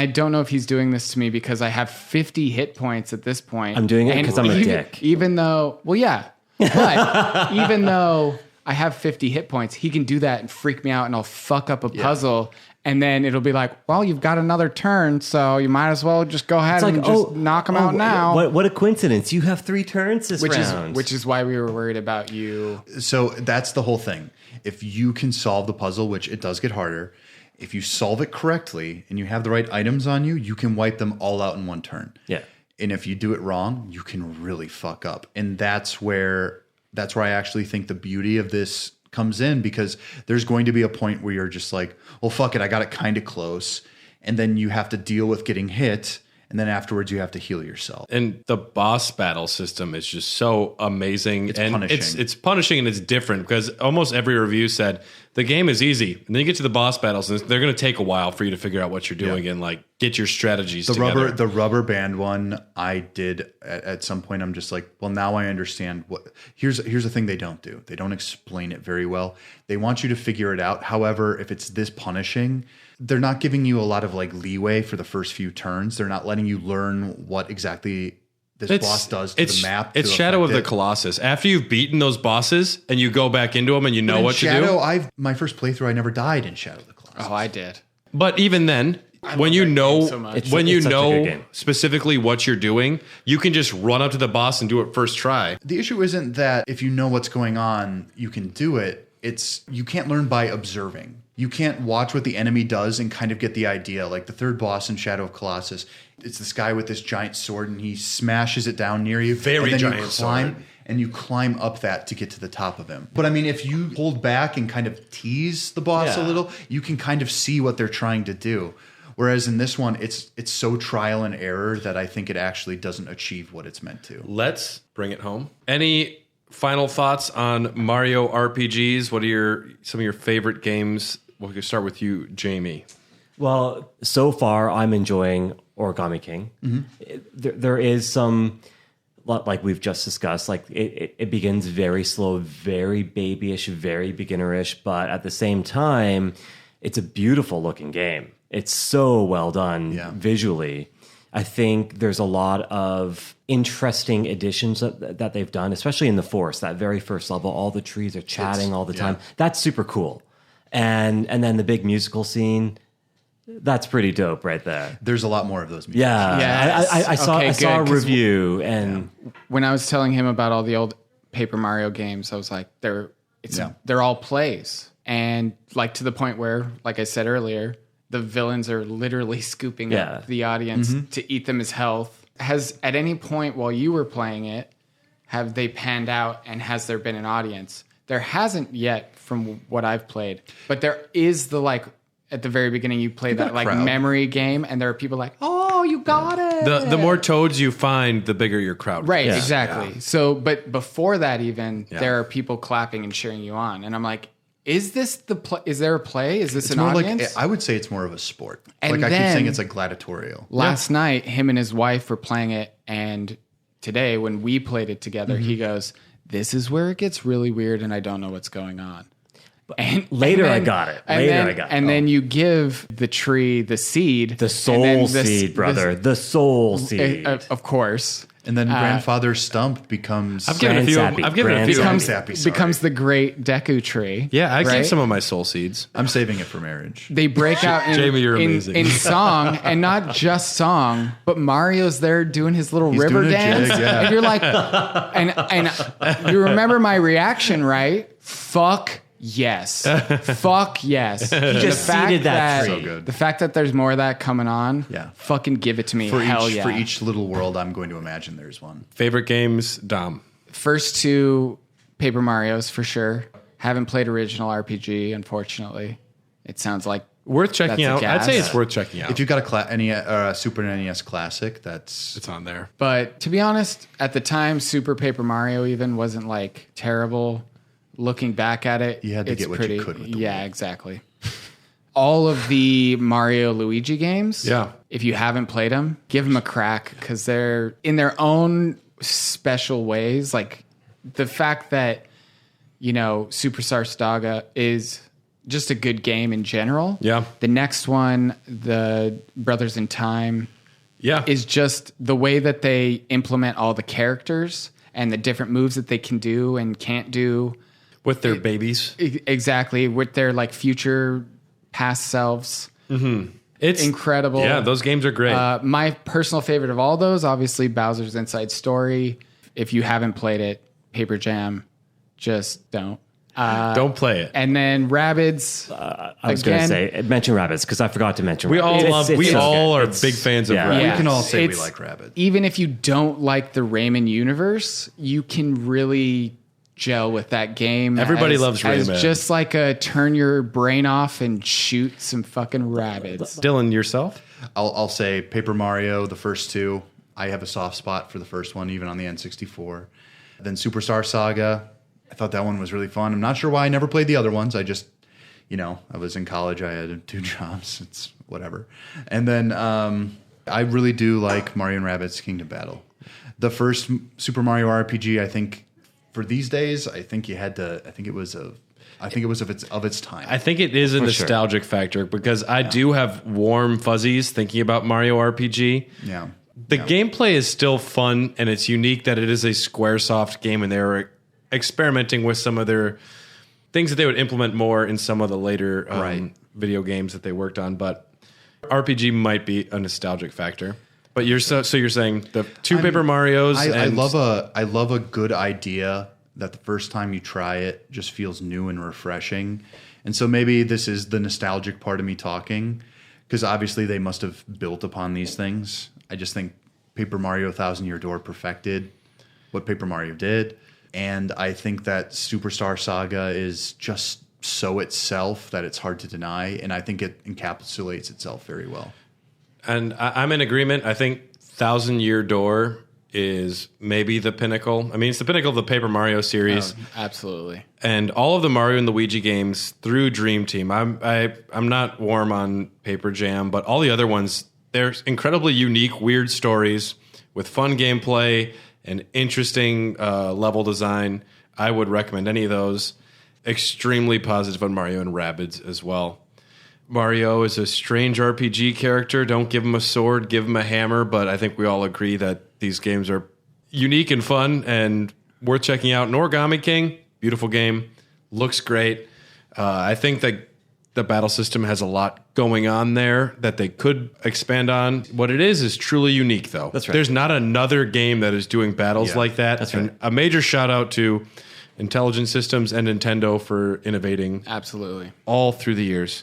Speaker 4: I don't know if he's doing this to me because I have 50 hit points at this point.
Speaker 5: I'm doing it
Speaker 4: And
Speaker 5: 'cause I'm a dick.
Speaker 4: Even though, well, yeah, but even though I have 50 hit points, he can do that and freak me out, and I'll fuck up a puzzle. And then it'll be like, well, you've got another turn, so you might as well just go ahead and just knock him out now.
Speaker 5: What a coincidence. You have 3 turns this round.
Speaker 4: Which is why we were worried about you.
Speaker 3: So that's the whole thing. If you can solve the puzzle, which it does get harder, if you solve it correctly and you have the right items on you, you can wipe them all out in one turn.
Speaker 5: Yeah.
Speaker 3: And if you do it wrong, you can really fuck up. And that's where I actually think the beauty of this comes in, because there's going to be a point where you're just like, well, fuck it, I got it kind of close. And then you have to deal with getting hit. And then afterwards, you have to heal yourself.
Speaker 2: And the boss battle system is just so amazing.
Speaker 3: It's
Speaker 2: and
Speaker 3: punishing.
Speaker 2: It's punishing, and it's different because almost every review said the game is easy. And then you get to the boss battles, and they're going to take a while for you to figure out what you're doing and like get your strategies together.
Speaker 3: The rubber band one I did at some point. I'm just like, well, now I understand what. Here's the thing they don't do. They don't explain it very well. They want you to figure it out. However, if it's this punishing, they're not giving you a lot of like leeway for the first few turns. They're not letting you learn what exactly this boss does to the map.
Speaker 2: It's Shadow of the Colossus. After you've beaten those bosses and you go back into them and you know what to do.
Speaker 3: My first playthrough, I never died in Shadow of the Colossus.
Speaker 4: Oh, I did.
Speaker 2: But even then, when you know
Speaker 4: so much.
Speaker 2: when you
Speaker 5: It's such a good
Speaker 2: know
Speaker 5: game.
Speaker 2: specifically what you're doing, you can just run up to the boss and do it first try.
Speaker 3: The issue isn't that if you know what's going on, you can do it. It's you can't learn by observing. You can't watch what the enemy does and kind of get the idea. Like the third boss in Shadow of Colossus, it's this guy with this giant sword and he smashes it down near you.
Speaker 2: Very
Speaker 3: and then
Speaker 2: giant
Speaker 3: you climb,
Speaker 2: sword.
Speaker 3: And you climb up that to get to the top of him. But I mean, if you hold back and kind of tease the boss a
Speaker 5: Yeah.
Speaker 3: little, you can kind of see what they're trying to do. Whereas in this one, it's so trial and error that I think it actually doesn't achieve what it's meant to.
Speaker 2: Let's bring it home. Any final thoughts on Mario RPGs? What are some of your favorite games? We'll start with you, Jamie.
Speaker 5: Well, so far I'm enjoying Origami King. There is some, like we've just discussed, like it begins very slow, very babyish, very beginnerish, but at the same time, it's a beautiful looking game. It's so well done visually. I think there's a lot of interesting additions that they've done, especially in the forest. That very first level, all the trees are chatting all the time. That's super cool. And then the big musical scene, that's pretty dope right there.
Speaker 3: There's a lot more of those.
Speaker 5: Yeah,
Speaker 4: Yes.
Speaker 5: I saw
Speaker 4: Okay,
Speaker 5: I saw a
Speaker 4: good, 'cause
Speaker 5: review and
Speaker 4: When I was telling him about all the old Paper Mario games, I was like, they're all plays. And like to the point where, like I said earlier, the villains are literally scooping up the audience to eat them as health. Has at any point while you were playing it, have they panned out and has there been an audience? There hasn't yet from what I've played, but there is at the very beginning you play that like
Speaker 3: crowd.
Speaker 4: memory game and there are people like, oh, you got it.
Speaker 2: The more toads you find, the bigger your crowd.
Speaker 4: Right,
Speaker 2: gets.
Speaker 4: exactly.
Speaker 2: Yeah.
Speaker 4: So, but before that, even there are people clapping and cheering you on, and I'm like, is this is there a play? Is this
Speaker 3: It's
Speaker 4: an
Speaker 3: more
Speaker 4: audience?
Speaker 3: like I would say it's more of a sport.
Speaker 4: And
Speaker 3: I keep
Speaker 4: then-
Speaker 3: saying it's like gladiatorial.
Speaker 4: Last night, him and his wife were playing it, and today when we played it together, he goes, "This is where it gets really weird, and I don't know what's going on." And
Speaker 5: later
Speaker 4: and
Speaker 5: I
Speaker 4: then-
Speaker 5: got it.
Speaker 4: and
Speaker 5: Later
Speaker 4: then-
Speaker 5: I got it.
Speaker 4: And then you give the tree the seed,
Speaker 5: the soul
Speaker 4: and then
Speaker 5: seed, brother. The soul seed.
Speaker 4: of course.
Speaker 3: And then Grandfather Stump becomes.
Speaker 2: I've given a few.
Speaker 5: Grand
Speaker 2: I've given a
Speaker 5: Grand
Speaker 2: few.
Speaker 5: Sappy.
Speaker 3: Sappy, sorry.
Speaker 4: Becomes the great Deku tree.
Speaker 2: Yeah, I
Speaker 4: right?
Speaker 2: gave some of my soul seeds.
Speaker 3: I'm saving it for marriage.
Speaker 4: They break out in,
Speaker 2: Jamie, you're amazing.
Speaker 4: in song, and not just song, but Mario's there doing his little river
Speaker 3: doing a
Speaker 4: dance,
Speaker 3: jig, yeah.
Speaker 4: and you're like, and you remember my reaction, right? Fuck yes, fuck yes. He
Speaker 5: just seeded that tree.
Speaker 3: So good.
Speaker 4: The fact that there's more of that coming on,
Speaker 3: Yeah.
Speaker 4: fucking give it to me.
Speaker 3: For
Speaker 4: Hell
Speaker 3: each
Speaker 4: yeah.
Speaker 3: for each little world, I'm going to imagine there's one.
Speaker 2: Favorite games, Dom.
Speaker 4: First two Paper Marios for sure. Haven't played original RPG, unfortunately. It sounds like
Speaker 2: Worth checking
Speaker 4: That's a
Speaker 2: out. I'd say
Speaker 4: gas.
Speaker 2: it's worth checking out.
Speaker 3: If you've got a Super NES Classic, that's
Speaker 2: It's on there.
Speaker 4: But to be honest, at the time, Super Paper Mario even wasn't like terrible. Looking back at it,
Speaker 3: You had to
Speaker 4: it's
Speaker 3: get what you could with the
Speaker 4: yeah,
Speaker 3: Wii.
Speaker 4: exactly. All of the Mario Luigi games,
Speaker 2: Yeah.
Speaker 4: if you haven't played them, give them a crack because they're in their own special ways. Like the fact that, Superstar Saga is just a good game in general.
Speaker 2: Yeah.
Speaker 4: The next one, the Brothers in Time,
Speaker 2: Yeah.
Speaker 4: is just the way that they implement all the characters and the different moves that they can do and can't do.
Speaker 2: With their babies.
Speaker 4: Exactly. With their like future past selves.
Speaker 2: It's
Speaker 4: Incredible.
Speaker 2: Yeah, those games are great.
Speaker 4: My personal favorite of all those, obviously Bowser's Inside Story. If you haven't played it, Paper Jam, just don't.
Speaker 2: Don't play it.
Speaker 4: And then Rabbids.
Speaker 5: I was going to say mention Rabbids because I forgot to mention.
Speaker 2: We all
Speaker 5: Rabbids.
Speaker 2: love.
Speaker 5: It's
Speaker 2: We
Speaker 5: so
Speaker 2: all
Speaker 5: good.
Speaker 2: are
Speaker 5: It's-
Speaker 2: big fans of
Speaker 5: yeah.
Speaker 2: Rabbids.
Speaker 3: we can all say we
Speaker 4: it's-
Speaker 3: like Rabbit.
Speaker 4: Even if you don't like the Rayman universe, you can really gel with that game.
Speaker 2: Everybody loves
Speaker 4: as
Speaker 2: Rayman.
Speaker 4: just like a turn your brain off and shoot some fucking rabbits.
Speaker 2: Dylan, yourself?
Speaker 3: I'll say Paper Mario, the first two. I have a soft spot for the first one, even on the N64. Then Superstar Saga. I thought that one was really fun. I'm not sure why I never played the other ones. I just, I was in college. I had 2 jobs. It's whatever. And then I really do like Mario and Rabbids Kingdom Battle. The first Super Mario RPG, I think, for these days, I think you had to. I think it was of its time.
Speaker 2: I think it is a nostalgic factor because I do have warm fuzzies thinking about Mario RPG.
Speaker 3: yeah.
Speaker 2: The gameplay is still fun and it's unique that it is a Squaresoft game and they're experimenting with some of their things that they would implement more in some of the later
Speaker 3: Right.
Speaker 2: video games that they worked on. But RPG might be a nostalgic factor. But you're so you're saying the two Paper Marios.
Speaker 3: I love a good idea that the first time you try it just feels new and refreshing. And so maybe this is the nostalgic part of me talking, because obviously they must have built upon these things. I just think Paper Mario Thousand Year Door perfected what Paper Mario did. And I think that Superstar Saga is just so itself that it's hard to deny. And I think it encapsulates itself very well.
Speaker 2: And I'm in agreement. I think Thousand Year Door is maybe the pinnacle. I mean, it's the pinnacle of the Paper Mario series.
Speaker 4: Oh, absolutely.
Speaker 2: And all of the Mario and Luigi games through Dream Team. I'm not warm on Paper Jam, but all the other ones, they're incredibly unique, weird stories with fun gameplay and interesting level design. I would recommend any of those. Extremely positive on Mario and Rabbids as well. Mario is a strange RPG character. Don't give him a sword, give him a hammer. But I think we all agree that these games are unique and fun and worth checking out. And Origami King, beautiful game, looks great. I think that the battle system has a lot going on there that they could expand on. What it is truly unique, though.
Speaker 5: That's right.
Speaker 2: There's not another game that is doing battles like that.
Speaker 5: That's right.
Speaker 2: And a major shout out to Intelligent Systems and Nintendo for innovating
Speaker 4: Absolutely.
Speaker 2: all through the years.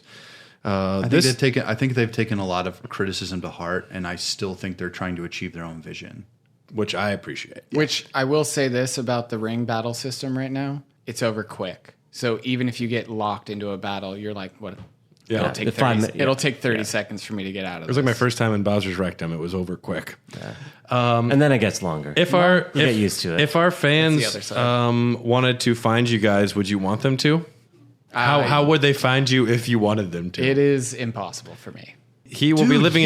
Speaker 3: I think they've taken a lot of criticism to heart, and I still think they're trying to achieve their own vision.
Speaker 2: Which I appreciate.
Speaker 4: Which I will say this about the ring battle system right now. It's over quick. So even if you get locked into a battle, you're like, what?
Speaker 2: Yeah.
Speaker 4: It'll take
Speaker 5: The
Speaker 4: 30,
Speaker 5: fun-
Speaker 4: it'll take 30 seconds for me to get out of
Speaker 2: It was like my first time in Bowser's Rectum. It was over quick.
Speaker 5: And then it gets longer.
Speaker 2: If our
Speaker 5: You'll get used to it.
Speaker 2: If our fans
Speaker 4: That's the other side.
Speaker 2: wanted to find you guys, would you want them to? How would they find you if you wanted them to?
Speaker 4: It is impossible for me.
Speaker 2: He will be living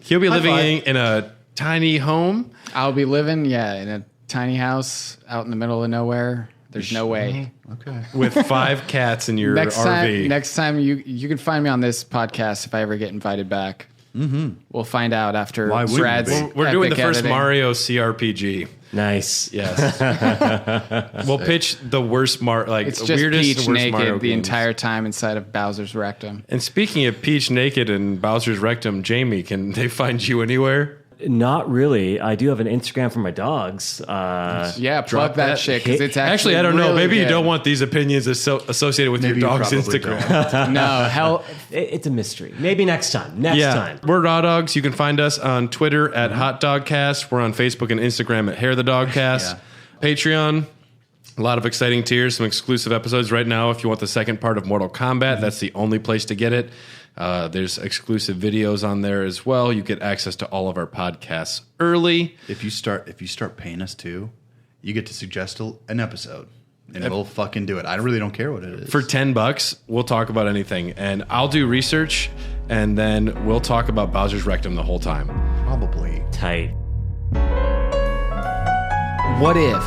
Speaker 2: he'll be living
Speaker 3: five.
Speaker 2: in a tiny home.
Speaker 4: I'll be living, in a tiny house out in the middle of nowhere. There's no way.
Speaker 3: Okay.
Speaker 2: With 5 cats in your RV.
Speaker 4: Next time you can find me on this podcast if I ever get invited back. Mm-hmm. We'll find out after
Speaker 3: Why wouldn't
Speaker 4: Brad's
Speaker 3: we?
Speaker 2: We're doing the
Speaker 4: epic
Speaker 2: first
Speaker 4: editing.
Speaker 2: Mario CRPG.
Speaker 5: Nice.
Speaker 2: Yes. We'll pitch the worst
Speaker 4: It's just
Speaker 2: weirdest
Speaker 4: Peach
Speaker 2: and worst
Speaker 4: naked
Speaker 2: Mario
Speaker 4: the
Speaker 2: games.
Speaker 4: entire time inside of Bowser's Rectum.
Speaker 2: And speaking of Peach naked and Bowser's Rectum, Jamie, can they find you anywhere?
Speaker 5: Not really. I do have an Instagram for my dogs.
Speaker 4: Yeah, plug that shit because it's
Speaker 2: Actually, I don't know.
Speaker 4: really
Speaker 2: Maybe you
Speaker 4: good.
Speaker 2: don't want these opinions associated with
Speaker 3: Maybe
Speaker 2: your
Speaker 3: you
Speaker 2: dog's
Speaker 3: probably
Speaker 2: Instagram.
Speaker 4: No, hell,
Speaker 5: It's a mystery. Maybe next time. Next time.
Speaker 2: We're Raw Dogs. You can find us on Twitter at Hot Dog Cast. We're on Facebook and Instagram at Hair the Dog Cast. Patreon, a lot of exciting tiers, some exclusive episodes right now. If you want the second part of Mortal Kombat, that's the only place to get it. There's exclusive videos on there as well. You get access to all of our podcasts early.
Speaker 3: If you start paying us too, you get to suggest an episode, and we'll fucking do it. I really don't care what it is.
Speaker 2: For $10, we'll talk about anything, and I'll do research, and then we'll talk about Bowser's Rectum the whole time.
Speaker 3: Probably.
Speaker 5: Tight.
Speaker 4: what if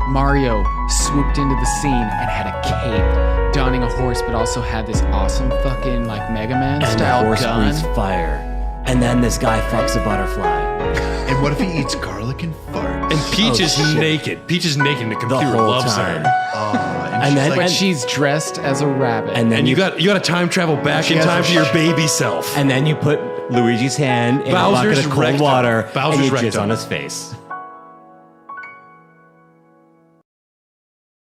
Speaker 4: Mario swooped into the scene and had a cape, donning a horse, but also had this awesome fucking like Mega Man
Speaker 5: And the
Speaker 4: style
Speaker 5: horse
Speaker 4: gun?
Speaker 5: breathes fire. And then this guy fucks a butterfly.
Speaker 3: And what if he eats garlic and farts?
Speaker 2: And Peach is
Speaker 5: shit.
Speaker 2: naked. Peach is naked, and the computer
Speaker 5: whole
Speaker 2: loves
Speaker 5: time.
Speaker 2: her.
Speaker 3: and
Speaker 5: And
Speaker 3: she's
Speaker 5: then-
Speaker 3: like,
Speaker 4: But she's dressed as a rabbit.
Speaker 5: And then
Speaker 2: And you got to time travel back
Speaker 3: She
Speaker 2: in
Speaker 3: has
Speaker 2: time
Speaker 3: a
Speaker 2: to your
Speaker 3: sh-
Speaker 2: baby self.
Speaker 5: and then you put Luigi's hand in
Speaker 2: Bowser's
Speaker 5: a bucket of cold
Speaker 2: rectum.
Speaker 5: water
Speaker 2: Bowser's
Speaker 5: and you jizz
Speaker 2: rectum.
Speaker 5: on his face.